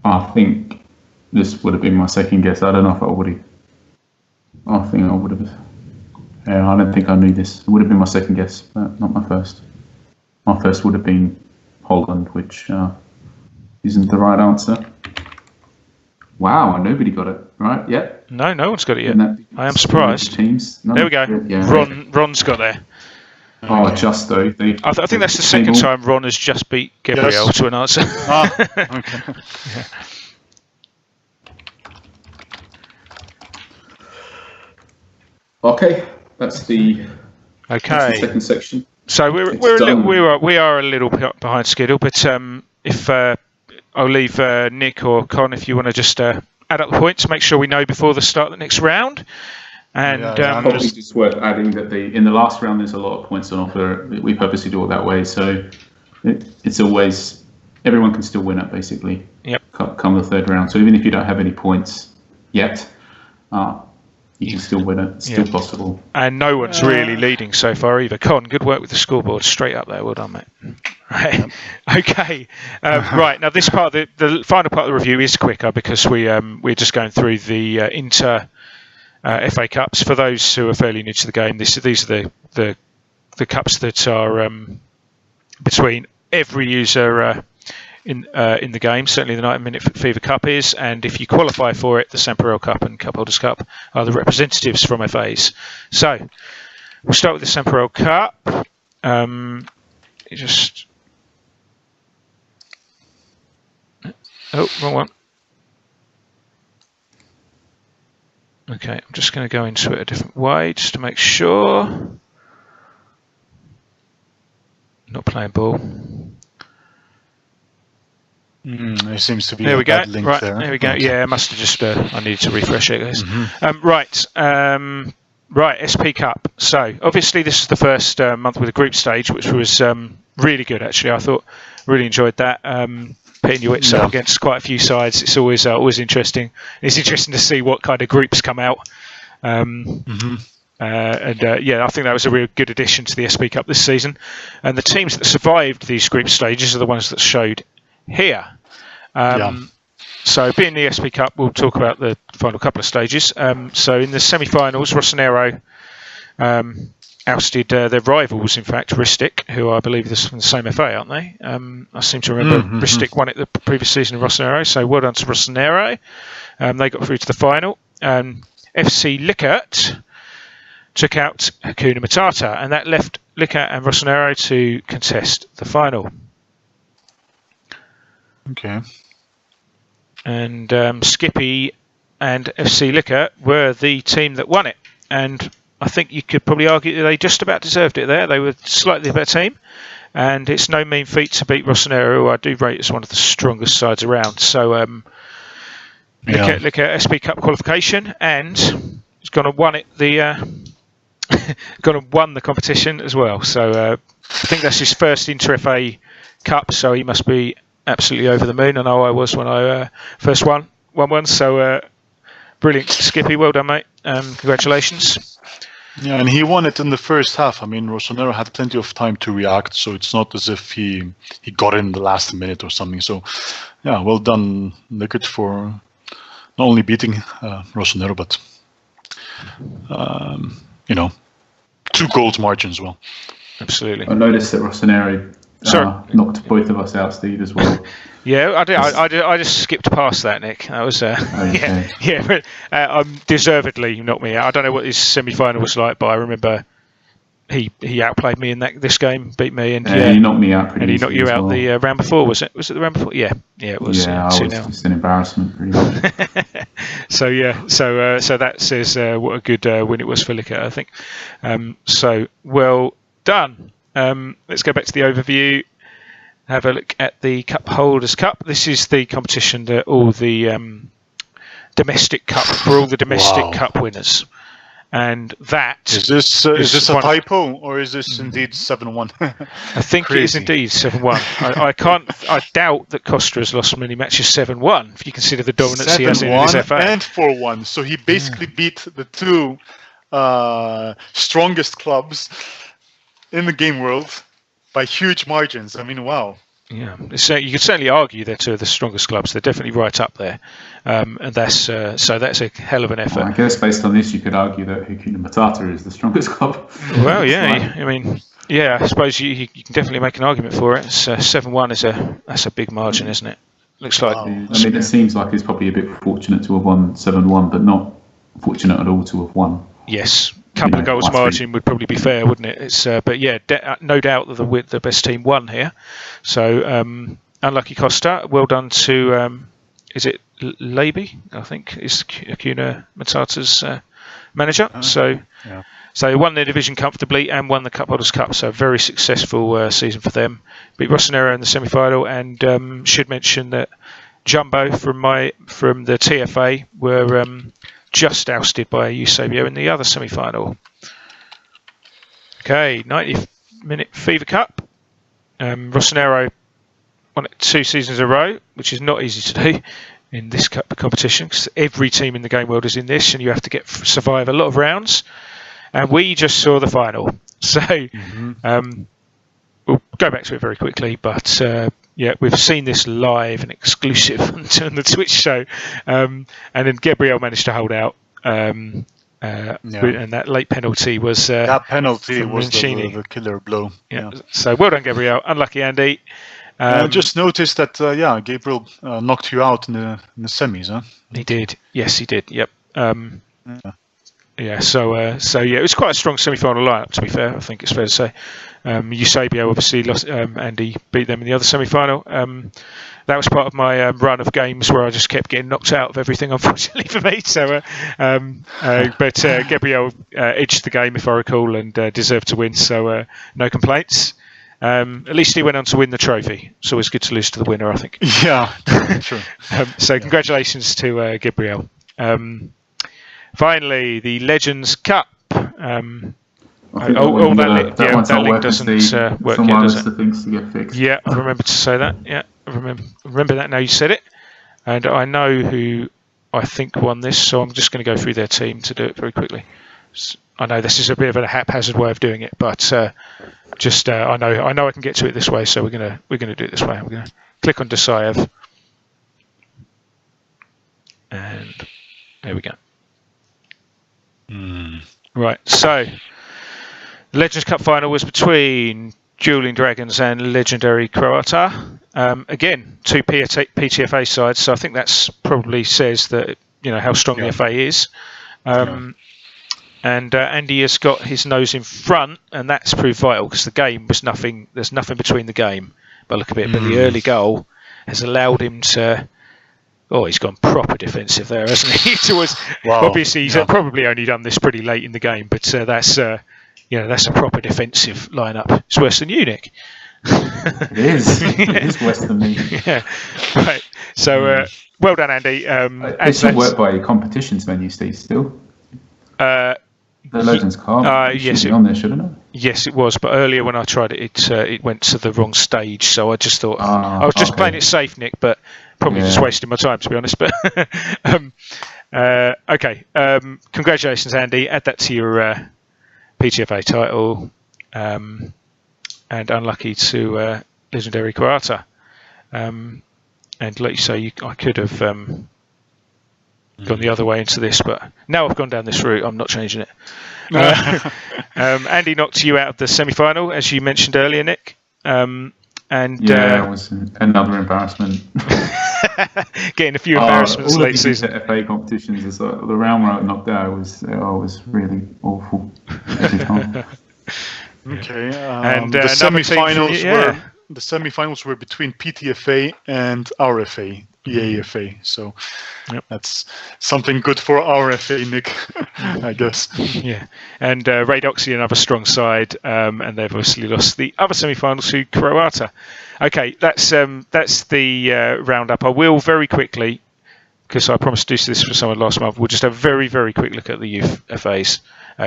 S3: I think this would have been my second guess. I don't know if I would have. I think I would have. Yeah, I don't think I knew this. It would have been my second guess, but not my first. My first would have been Holland, which isn't the right answer. Wow, nobody got it right. Yep.
S1: No one's got it yet. I am surprised.
S3: Teams. No,
S1: there we go. Yeah. Ron's got there.
S3: Oh, just though.
S1: I think that's the second time Ron has just beat Gabriel to an answer.
S2: Okay.
S1: Yeah.
S3: Okay, that's the
S1: Okay.
S3: That's the second section.
S1: So we are a little bit behind schedule, but if I'll leave Nick or Con if you want to just add up the points, make sure we know before the start of the next round. And
S3: probably just worth adding that in the last round there's a lot of points on offer. We purposely do it that way, so it's always everyone can still win it basically.
S1: Yep.
S3: Come the third round. So even if you don't have any points yet, you can still win it. It's still possible.
S1: And no one's really leading so far either. Con, good work with the scoreboard. Straight up there. Well done, mate. Right. Yep. Okay. Right. Now, this part, the final part of the review is quicker because we're just going through the inter FA Cups. For those who are fairly new to the game, these are the cups that are between every user in the game. Certainly the 90-minute Fever Cup is, and if you qualify for it, the Semperel Cup and Cup Holders Cup are the representatives from FAs. So we'll start with the Semperel Cup. Wrong one. Okay, I'm just going to go into it a different way just to make sure. Not playing ball.
S2: There seems to be
S1: a
S2: bad link
S1: right,
S2: there.
S1: There we go. Yeah, I must have just. I needed to refresh it, guys. Right. SP Cup. So obviously this is the first month with a group stage, which was really good. Actually, I thought really enjoyed that. Pitting your wits up against quite a few sides. It's always interesting. It's interesting to see what kind of groups come out. I think that was a real good addition to the SP Cup this season. And the teams that survived these group stages are the ones that showed here. So being the SP Cup, we'll talk about the final couple of stages. So in the semi-finals, Rossonero ousted their rivals, in fact, Ristic, who I believe is from the same FA, aren't they? I seem to remember Ristic won it the previous season of Rossonero, so well done to Rossonero. They got through to the final. FC Lickert took out Hakuna Matata, and that left Lickert and Rossonero to contest the final.
S2: Okay.
S1: And Skippy and FC Lickert were the team that won it. And I think you could probably argue that they just about deserved it there. They were slightly better team. And it's no mean feat to beat Rossonero, who I do rate as one of the strongest sides around. So Lickert SP Cup qualification, and he's gone and won it. Gone and won the competition as well. So I think that's his first Inter-FA Cup, so he must be absolutely over the moon. I know I was when I first won one. So brilliant, Skippy. Well done, mate. Congratulations.
S2: Yeah, and he won it in the first half. I mean, Rossonero had plenty of time to react, so it's not as if he got in the last minute or something. So, yeah, well done, Lickert, for not only beating Rossonero, but 2 goals margin as well.
S1: Absolutely.
S3: I noticed that Rossonero knocked both of us out, Steve, as well.
S1: Yeah, I did. I just skipped past that, Nick. That was deservedly knocked me out. I don't know what his semi-final was like, but I remember he outplayed me in this game, beat me, and
S3: he knocked me out.
S1: And he knocked you out the round before. Was it the round before? Yeah, it was.
S3: Yeah, I was just an embarrassment, pretty much.
S1: So that says what a good win it was for Lickert, I think. So well done. Let's go back to the overview. Have a look at the Cup Holders Cup. This is the competition that all the domestic cup for all the domestic cup winners, and that
S2: is this a typo or is this indeed 7-1?
S1: I think it is indeed 7-1. I doubt that Costa has lost many matches 7-1 if you consider the dominance he has in his FA.
S2: And 4-1. So he basically beat the 2 strongest clubs in the game world by huge margins. I mean, wow.
S1: Yeah, you could certainly argue they're 2 of the strongest clubs. They're definitely right up there, and that's a hell of an effort.
S3: Well, I guess based on this, you could argue that Hakuna Matata is the strongest club.
S1: Well, yeah, I mean, yeah, I suppose you can definitely make an argument for it. 7-1 that's a big margin, isn't it? Looks like.
S3: I mean, it seems like he's probably a bit fortunate to have won 7-1, but not fortunate at all to have won.
S1: Yes. Couple of goals margin would probably be fair, wouldn't it? It's but yeah, no doubt that the best team won here. So unlucky Costa. Well done to is it Leby? I think is Hakuna Matata's manager. So So they won their division comfortably and won the Cup Holders' Cup. So a very successful season for them. Beat Rossonero in the semi-final, and should mention that Jumbo from the TFA were just ousted by Eusebio in the other semi-final. Okay, 90-minute Fever Cup. Rossonero won it 2 seasons in a row, which is not easy to do in this cup competition because every team in the game world is in this, and you have to survive a lot of rounds. And we just saw the final, so we'll go back to it very quickly. But yeah, we've seen this live and exclusive on the Twitch show, and then Gabriel managed to hold out. And that late penalty was
S2: that penalty was the killer blow.
S1: Yeah. So well done, Gabriel. Unlucky, Andy.
S2: I just noticed that Gabriel knocked you out in the semis, huh?
S1: He did. Yes, he did. Yep. Yeah. So it was quite a strong semi-final lineup. To be fair, I think it's fair to say. Eusebio obviously lost. Andy beat them in the other semi-final. That was part of my run of games where I just kept getting knocked out of everything, unfortunately for me. So, but Gabriel edged the game, if I recall, and deserved to win. So, no complaints. At least he went on to win the trophy. It's always good to lose to the winner, I think.
S2: Yeah, true.
S1: So, congratulations to Gabriel. Finally, the Legends Cup.
S3: That link doesn't work yet, does it? Things to get fixed.
S1: Yeah, I remember to say that. Yeah, I remember that now you said it. And I know who I think won this, so I'm just going to go through their team to do it very quickly. I know this is a bit of a haphazard way of doing it, but I know I can get to it this way, so we're gonna do it this way. I'm gonna click on Desaev, and there we go. Right, so the Legends Cup final was between Dueling Dragons and Legendary Croata. Again, 2 PTFA sides, so I think that's probably says that how strong the FA is. And Andy has got his nose in front, and that's proved vital because the game was nothing. There's nothing between the game. But look a bit. But the early goal has allowed him to. Oh, he's gone proper defensive there, hasn't he? Obviously, he's probably only done this pretty late in the game, but that's a proper defensive lineup. It's worse than you, Nick.
S3: It is. It is worse than me.
S1: Yeah. Right. So, well done, Andy.
S3: It should work by competitions menu, Steve. Still. The Legends card.
S1: Yes,
S3: on there, shouldn't it?
S1: Yes, it was. But earlier when I tried it, it went to the wrong stage. So I just thought I was just playing it safe, Nick. But probably just wasting my time, to be honest. But okay. Congratulations, Andy. Add that to your PTFA title. And unlucky to Legendary Croata. And like you say, I could have gone the other way into this, but now I've gone down this route, I'm not changing it. Andy knocked you out of the semi-final, as you mentioned earlier, Nick.
S3: It was another embarrassment.
S1: Getting a few embarrassments late season.
S3: FA competitions, is the round where I got knocked out was really awful every time.
S2: Okay,
S1: and
S2: the semi-finals were between PTFA and RFA, EAFA. So that's something good for RFA, Nick, I guess. Yeah, and Radoxy, another strong side, and they've obviously lost the other semi-finals to Croata. Okay, that's the roundup. I will very quickly, because I promised to do this for someone last month. We'll just have a very, very quick look at the youth FAs,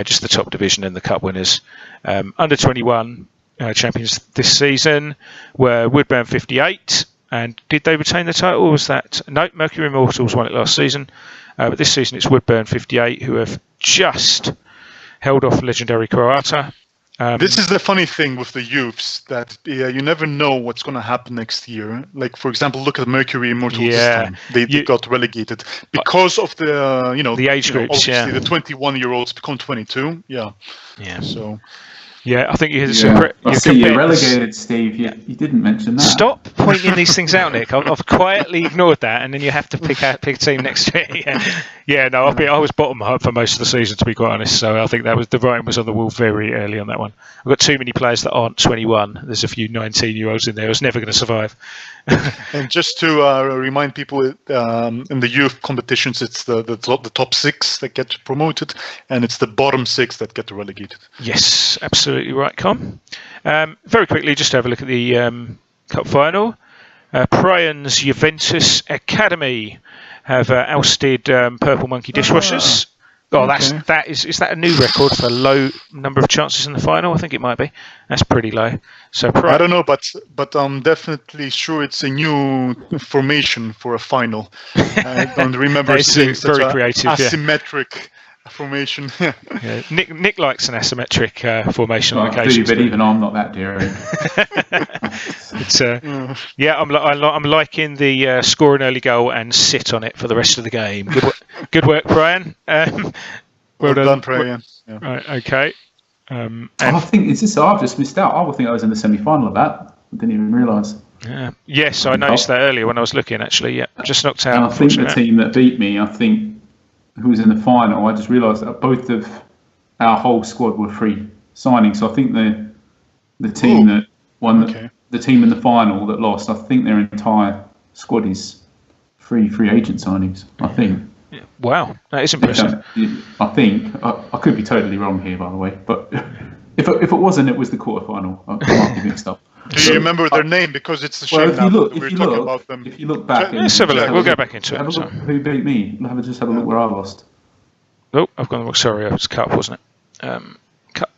S2: just the top division and the cup winners. Under 21 champions this season were Woodburn 58. And did they retain the title? Or was that no? Mercury Immortals won it last season, but this season it's Woodburn 58 who have just held off Legendary Croata. This is the funny thing with the youths, that you never know what's going to happen next year. Like, for example, look at Mercury Immortals this time. They got relegated because of the
S1: the age groups.
S2: Obviously, the 21-year-olds become 22. Yeah.
S1: Yeah.
S2: So.
S1: Yeah, I think
S3: I see you're relegated, Steve. You didn't mention that.
S1: Stop pointing these things out, Nick. I've quietly ignored that, and then you have to pick a team next to it. No, I was bottom for most of the season, to be quite honest. So I think the writing was on the wall very early on that one. I've got too many players that aren't 21. There's a few 19-year-olds in there. I was never going to survive.
S2: And just to remind people, in the youth competitions, it's the top 6 that get promoted, and it's the bottom 6 that get relegated.
S1: Yes, absolutely right, Con. Very quickly, just to have a look at the cup final. Prian's Juventus Academy have ousted Purple Monkey Dishwashers. Is that a new record for low number of chances in the final? I think it might be. That's pretty low. So
S2: I don't know, but I'm definitely sure it's a new formation for a final. I don't remember seeing such
S1: very creative,
S2: asymmetric formation.
S1: Yeah. Nick likes an asymmetric formation on
S3: I
S1: occasion.
S3: do, but even I'm not that daring.
S1: I'm liking the score an early goal and sit on it for the rest of the game. Good work, Brian.
S2: Well done, Brian. Yeah.
S1: Right, okay.
S3: I think I've just missed out. I think I was in the semi-final of that. I didn't even realise.
S1: Yes, I noticed that earlier when I was looking. Actually, just knocked out.
S3: And I think the team that beat me, who was in the final, I just realised that both of our whole squad were free signings. So I think the team that won, the team in the final that lost, I think their entire squad is free agent signings. I think.
S1: Yeah. Wow, that is impressive.
S3: I think I could be totally wrong here, by the way, but if it wasn't, it was the quarterfinal. I might be mixed up.
S2: Do you remember their name? Because it's a shame now that we're talking about them.
S3: If you look back,
S1: let's have a look. We'll go back into it.
S3: Who beat me? Just have a look where I lost.
S1: Oh, I've gone. Sorry, it was cup, wasn't it? Cup.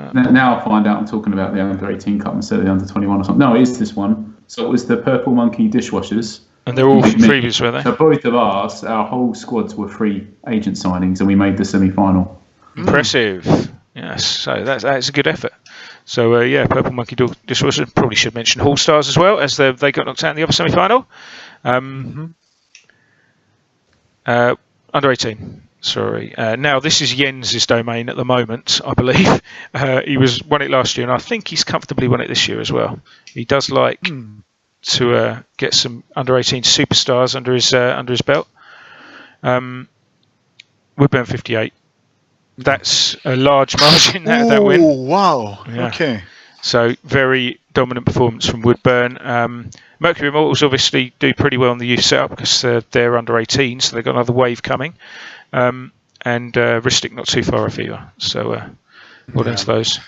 S3: Now I find out I'm talking about the under-18 cup instead of the under-21 or something. No, it is this one. So it was the Purple Monkey Dishwashers.
S1: And they're all previous, were they?
S3: So both of us, our whole squads were free agent signings, and we made the semi-final.
S1: Impressive. Yes, so that's a good effort. So Purple Monkey Dishwashers, probably should mention Hall Stars as well, as they got knocked out in the other semi-final. Under-18. Sorry. Now this is Jens's domain at the moment, I believe. He won it last year, and I think he's comfortably won it this year as well. He does like to get some under-18 superstars under his belt. Woodburn 58. That's a large margin that win.
S2: Oh wow! Yeah. Okay.
S1: So very dominant performance from Woodburn. Mercury Immortals obviously do pretty well in the youth setup because they're under 18, so they've got another wave coming. And Ristic not too far off either. So well done to those.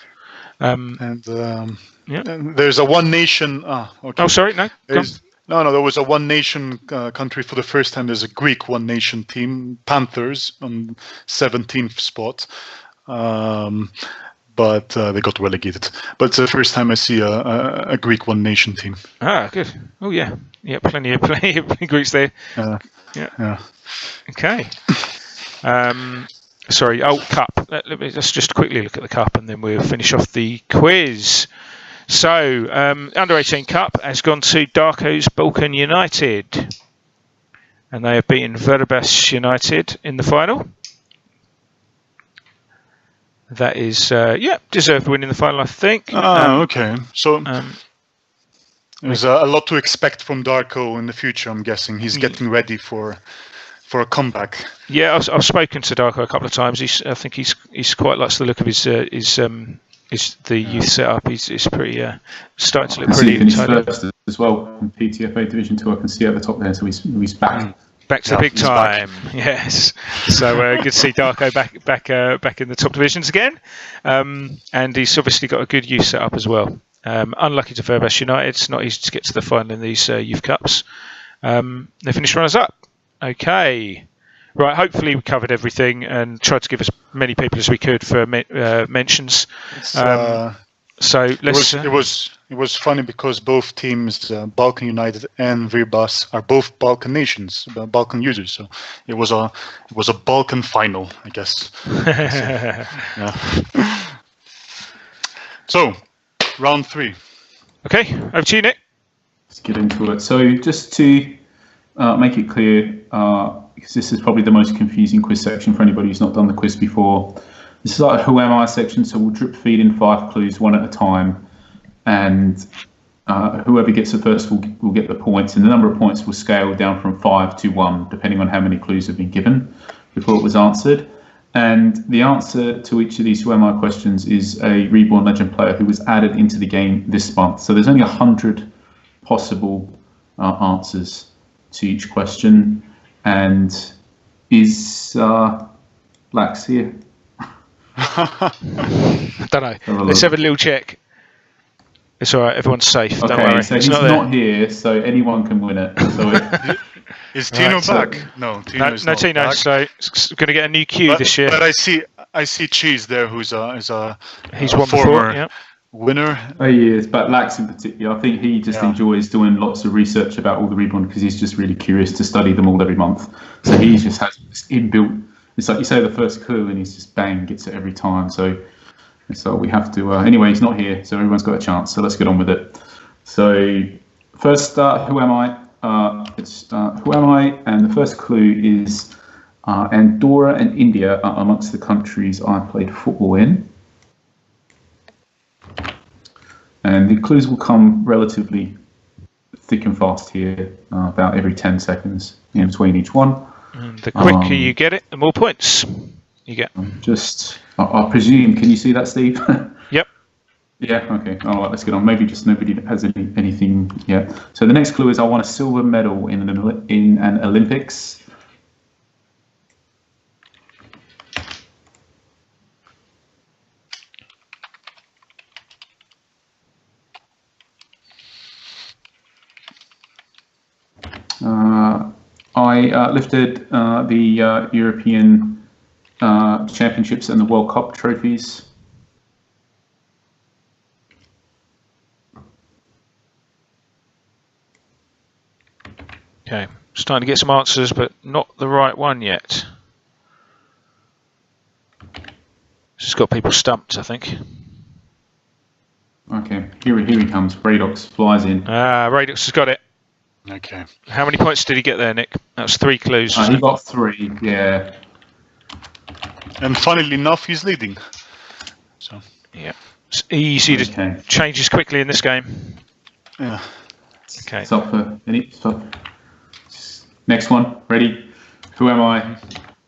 S2: And there's a One Nation. Okay.
S1: Oh, sorry, no.
S2: No. There was a One Nation country for the first time. There's a Greek One Nation team, Panthers, on 17th spot. But they got relegated. But it's the first time I see a Greek One Nation team.
S1: Ah, good. Oh yeah, plenty of Greeks there.
S2: Yeah.
S1: Okay. Sorry. Oh, cup. Let's just quickly look at the cup, and then we'll finish off the quiz. So, under 18 cup has gone to Darko's Balkan United, and they have beaten Verbas United in the final. That is, deserved win in the final, I think.
S2: Okay. So there's a lot to expect from Darko in the future, I'm guessing. He's getting ready for a comeback. Yeah,
S1: I've spoken to Darko a couple of times. I think he's quite likes the look of his the youth setup. He's pretty starting to look pretty.
S3: He's first as well in PTFA Division 2. I can see at the top there, so he's back.
S1: Back to the big time, yes. So good to see Darko back in the top divisions again, and he's obviously got a good youth setup as well. Unlucky to Verbas United, it's not easy to get to the final in these youth cups. They finished runners up. Okay, right. Hopefully we covered everything and tried to give as many people as we could for mentions. So let's.
S2: It was funny because both teams, Balkan United and Verbas, are both Balkan nations, Balkan users. So it was a Balkan final, I guess. So round 3.
S1: Okay, over to you, Nick.
S3: Let's get into it. So just to make it clear, because this is probably the most confusing quiz section for anybody who's not done the quiz before. This is like a Who Am I section, so we'll drip feed in 5 clues, one at a time, and whoever gets the first will get the points, and the number of points will scale down from 5 to 1, depending on how many clues have been given before it was answered. And the answer to each of these Who Am I questions is a Reborn Legend player who was added into the game this month. So there's only 100 possible answers to each question. And is Lax here?
S1: I don't know. Let's have a little check. It's all right. Everyone's safe.
S3: Okay,
S1: don't worry.
S3: so he's not here, so anyone can win it. So
S2: Is Tino back? No, Tino's
S1: no,
S2: not
S1: Tino.
S2: back.
S1: So it's going to get a new queue this year.
S2: But I see Cheese there, who's a
S1: He's won
S2: former
S1: before, yeah.
S2: winner.
S3: Oh, he is, but Lax in particular, I think he just enjoys doing lots of research about all the Reborn because he's just really curious to study them all every month. So he just has this inbuilt. It's like you say the first clue, and he's just bang gets it every time. So we have to. Anyway, he's not here, so everyone's got a chance. So let's get on with it. So first, who am I? Who am I? And the first clue is Andorra and India are amongst the countries I played football in. And the clues will come relatively thick and fast here, about every 10 seconds in between each one.
S1: And the quicker you get it, the more points you get.
S3: I presume, can you see that, Steve?
S1: Yep.
S3: Yeah, okay. All right, let's get on. Maybe just nobody has anything yet. So the next clue is I won a silver medal in an Olympics. I lifted the European Championships and the World Cup trophies.
S1: Okay, starting to get some answers, but not the right one yet. Just got people stumped, I think.
S3: Okay, here he comes. Radox flies in.
S1: Radox has got it.
S2: Okay.
S1: How many points did he get there, Nick? That was 3 clues.
S3: He got 3, yeah.
S2: And funnily enough, he's leading. So.
S1: Yeah, it's easy to change as quickly in this game.
S2: Yeah.
S1: Okay.
S3: Stop for any stop. Next one, ready? Who am I?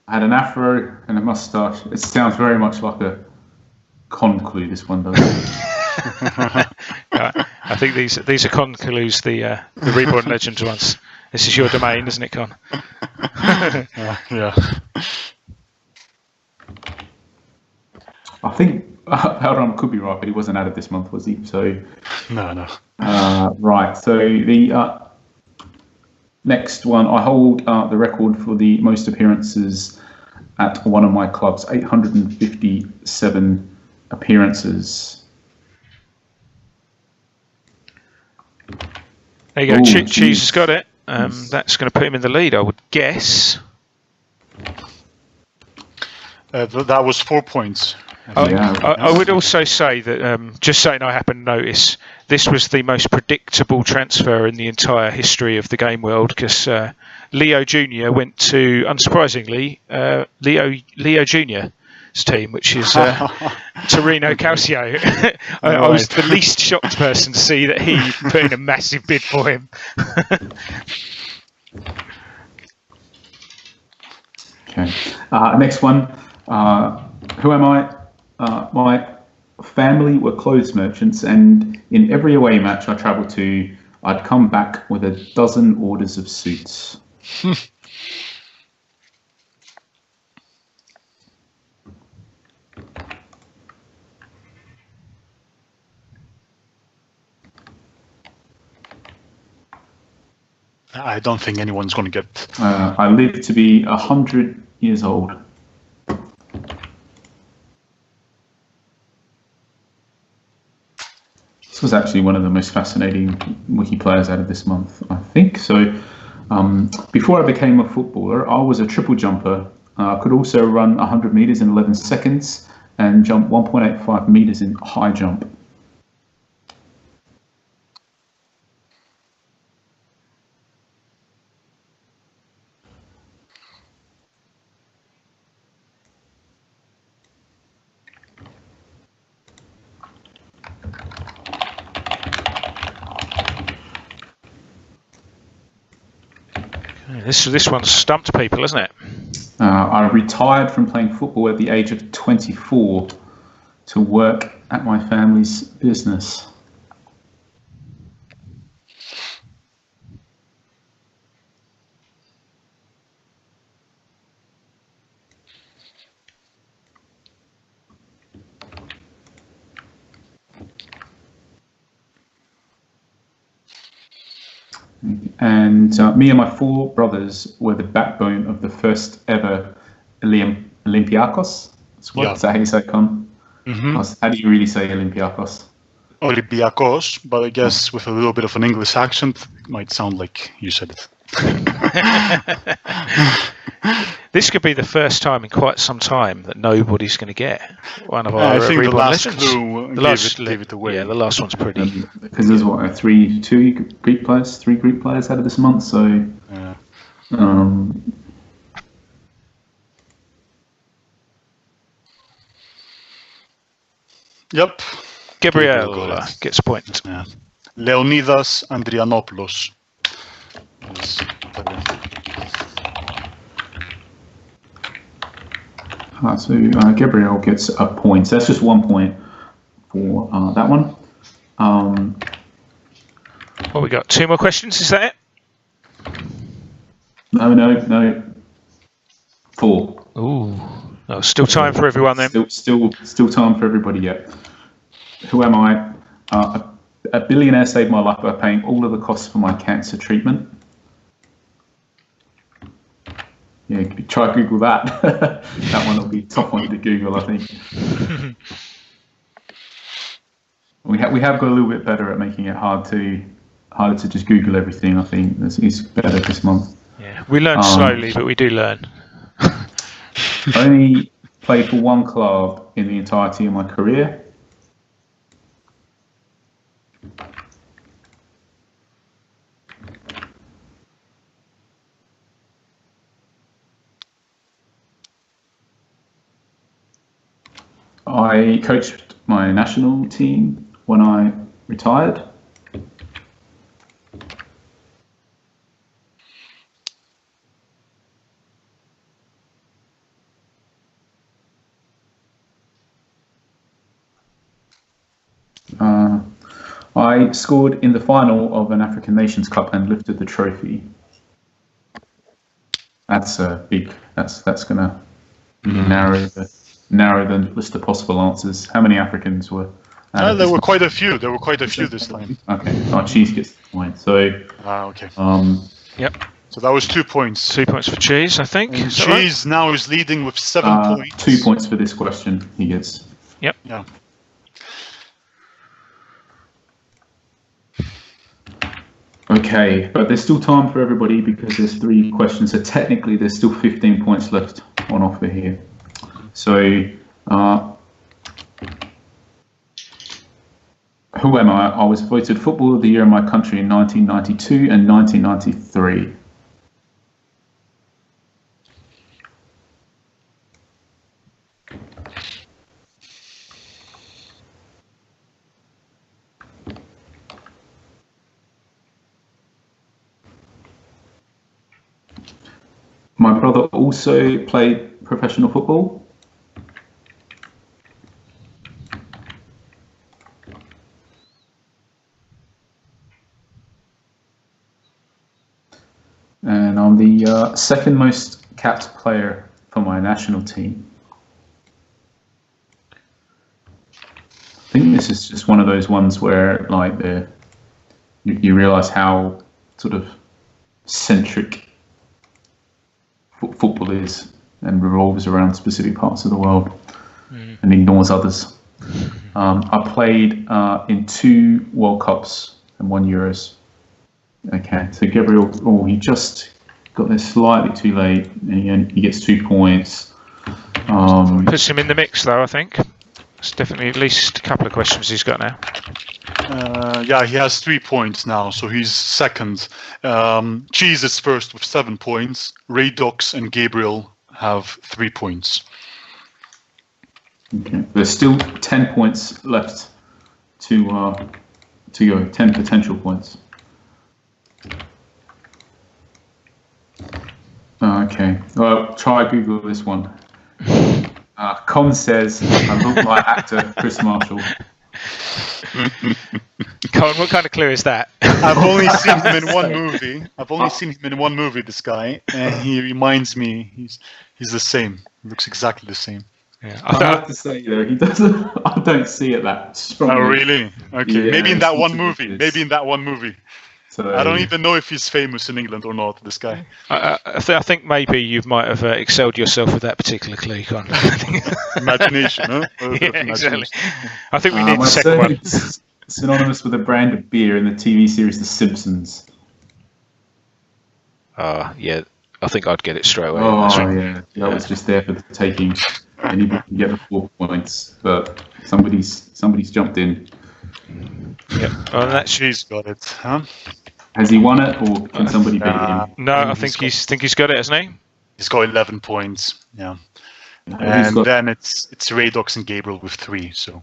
S3: I had an afro and a moustache. It sounds very much like a con clue. This one does.
S1: I think these are con clues. The Reborn Legends ones. This is your domain, isn't it, Con?
S2: Yeah.
S3: I think Halram could be right, but he wasn't added this month, was he? So
S2: No.
S3: right. So the next one, I hold the record for the most appearances at one of my clubs, 857 appearances.
S1: There you go. Cheese has got it. That's going to put him in the lead, I would guess.
S2: That was 4 points.
S1: I would also say that, just saying I happen to notice, this was the most predictable transfer in the entire history of the game world because Leo Jr. went to, unsurprisingly, Leo Jr.'s team, which is Torino Calcio. I was the least shocked person to see that he put in a massive bid for him.
S3: Okay. Next one. Who am I? My family were clothes merchants, and in every away match I travelled to, I'd come back with a dozen orders of suits.
S2: I don't think anyone's going to get.
S3: I lived to be 100 years old. This was actually one of the most fascinating wiki players out of this month, I think. So before I became a footballer, I was a triple jumper. I could also run 100 meters in 11 seconds and jump 1.85 meters in high jump.
S1: This one's stumped people, hasn't it?
S3: I retired from playing football at the age of 24 to work at my family's business. And me and my 4 brothers were the backbone of the first ever Olympiacos. Is that how you say it, Con?
S2: Mm-hmm.
S3: How do you really say Olympiacos?
S2: Olympiacos, but I guess with a little bit of an English accent, it might sound like you said it.
S1: This could be the first time in quite some time that nobody's going to get one of our
S2: I think the
S1: Reborn
S2: last
S1: Legends.
S2: clue gave it away.
S1: Yeah, the last one's pretty.
S3: Because there's three Greek players out of this month, so.
S2: Yeah. Yep.
S1: Gabriel gets a point.
S2: Yeah. Leonidas Andrianopoulos.
S3: So Gabriel gets a point. So that's just 1 point for that one.
S1: Well, we got 2 more questions. Is that it?
S3: No. 4.
S1: Ooh. Oh, still time for everyone then.
S3: Still time for everybody yet. Who am I? A billionaire saved my life by paying all of the costs for my cancer treatment. Yeah, try Google that. That one will be a tough one to Google, I think. We have got a little bit better at making it harder to just Google everything. I think it's better this month.
S1: Yeah, we learn slowly, but we do learn.
S3: I only played for 1 club in the entirety of my career. I coached my national team when I retired. I scored in the final of an African Nations Cup and lifted the trophy. That's big. That's gonna narrow the list of possible answers. How many Africans were?
S2: There were quite a few. There were quite a few this time.
S3: Okay, Cheese gets the point. So.
S2: Okay.
S1: Yep.
S2: So that was 2 points.
S1: 2 points for Cheese, I think.
S2: And Cheese now is leading with 7 points.
S3: 2 points for this question. He gets.
S1: Yep.
S2: Yeah.
S3: Okay, but there's still time for everybody because there's 3 questions. So technically, there's still 15 points left on offer here. So, who am I? I was voted Footballer of the Year in my country in 1992 and 1993. My brother also played professional football. And I'm the second most capped player for my national team. I think this is just one of those ones where, like, you realise how sort of centric football is and revolves around specific parts of the world and ignores others. I played in 2 World Cups and 1 Euros. Okay, so Gabriel, he just got there slightly too late, and he gets 2 points.
S1: Puts him in the mix, though, I think. It's definitely at least a couple of questions he's got now.
S2: Yeah, he has 3 points now, so he's second. Cheese is first with 7 points. Radox and Gabriel have 3 points.
S3: Okay, there's still 10 points left to go. 10 potential points. Okay. Well, try Google this one. Con says I look like actor Chris Marshall.
S1: Colin, what kind of clue is that?
S2: I've only seen him in one movie. This guy, and he reminds me. He's the same. He looks exactly the same.
S1: Yeah,
S3: I have to say though, he doesn't. I don't see it that strongly.
S2: Oh really? Okay.
S3: Yeah,
S2: maybe in that one movie.
S3: ridiculous. So,
S2: I don't even know if he's famous in England or not. This guy.
S1: I think maybe you might have excelled yourself with that particular clue, Con.
S2: Imagination, huh?
S1: Yeah, exactly. I think we need the second one.
S3: It's synonymous with a brand of beer in the TV series The Simpsons.
S1: Yeah, I think I'd get it straight away.
S3: That was just there for the taking. Anybody can get the 4 points, but somebody's jumped in.
S1: Yep. Well,
S2: She's got it, huh?
S3: Has he won it, or can somebody beat him?
S1: No, I think he's got it, hasn't he?
S2: He's got 11 points. Yeah. Then it's Radox and Gabriel with 3. So.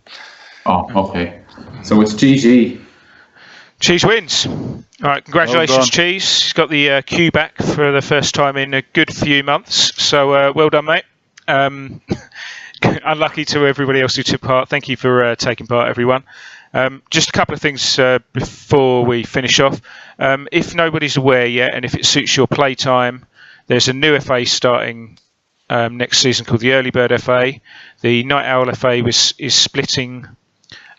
S3: Oh, okay. So it's GG.
S1: Cheese wins. All right, congratulations, Cheese. He's got the Q back for the first time in a good few months. So well done, mate. Unlucky to everybody else who took part. Thank you for taking part, everyone. Just a couple of things before we finish off. If nobody's aware yet, and if it suits your playtime, there's a new FA starting next season called the Early Bird FA. The Night Owl FA is splitting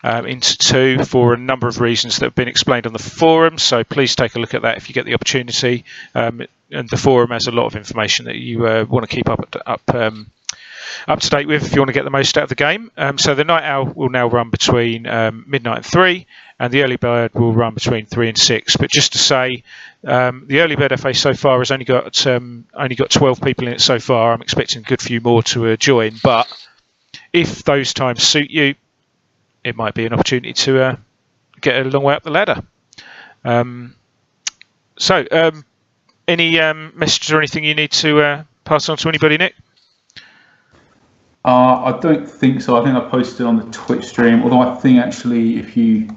S1: into 2 for a number of reasons that have been explained on the forum. So please take a look at that if you get the opportunity. And the forum has a lot of information that you want to keep up to date with if you want to get the most out of the game. So the Night Owl will now run between midnight and 3, and the Early Bird will run between 3 and 6. But just to say, the Early Bird FA so far has only got 12 people in it so far. I'm expecting a good few more to join. But if those times suit you, it might be an opportunity to get a long way up the ladder. Any messages or anything you need to pass on to anybody, Nick?
S3: I don't think so. I think I posted on the Twitch stream, although I think actually if you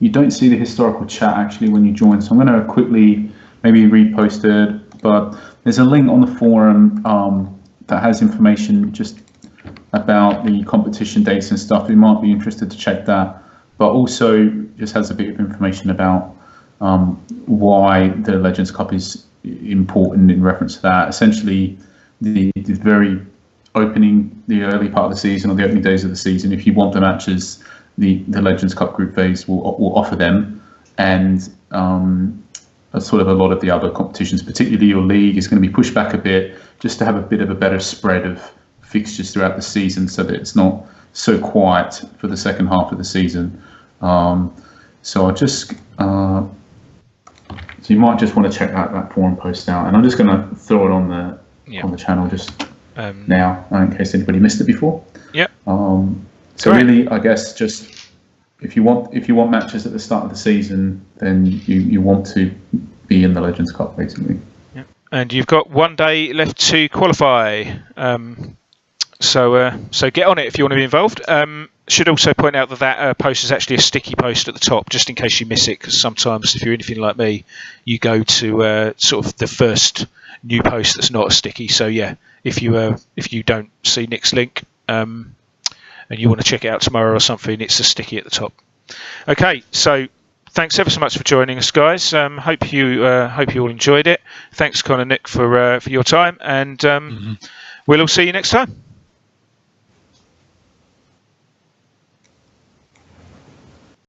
S3: don't see the historical chat actually when you join, so I'm going to quickly maybe repost it, but there's a link on the forum that has information just about the competition dates and stuff. You might be interested to check that, but also just has a bit of information about why the Legends Cup is important in reference to that. Essentially, the very the early part of the season or the opening days of the season, if you want the matches, the Legends Cup group phase will offer them, and sort of a lot of the other competitions, particularly your league, is going to be pushed back a bit just to have a bit of a better spread of fixtures throughout the season so that it's not so quiet for the second half of the season. So I just so you might just want to check that forum post out, and I'm just going to throw it on the channel just now in case anybody missed it before. So really, I guess just if you want matches at the start of the season, then you want to be in the Legends Cup basically.
S1: Yeah. And you've got 1 day left to qualify. So get on it if you want to be involved. Should also point out that post is actually a sticky post at the top, just in case you miss it, because sometimes if you're anything like me, you go to sort of the first new post that's not a sticky. So yeah, if you don't see Nick's link and you want to check it out tomorrow or something, it's a sticky at the top. Okay, so thanks ever so much for joining us, guys. Hope you all enjoyed it. Thanks, Con and Nick, for your time, and we'll all see you next time.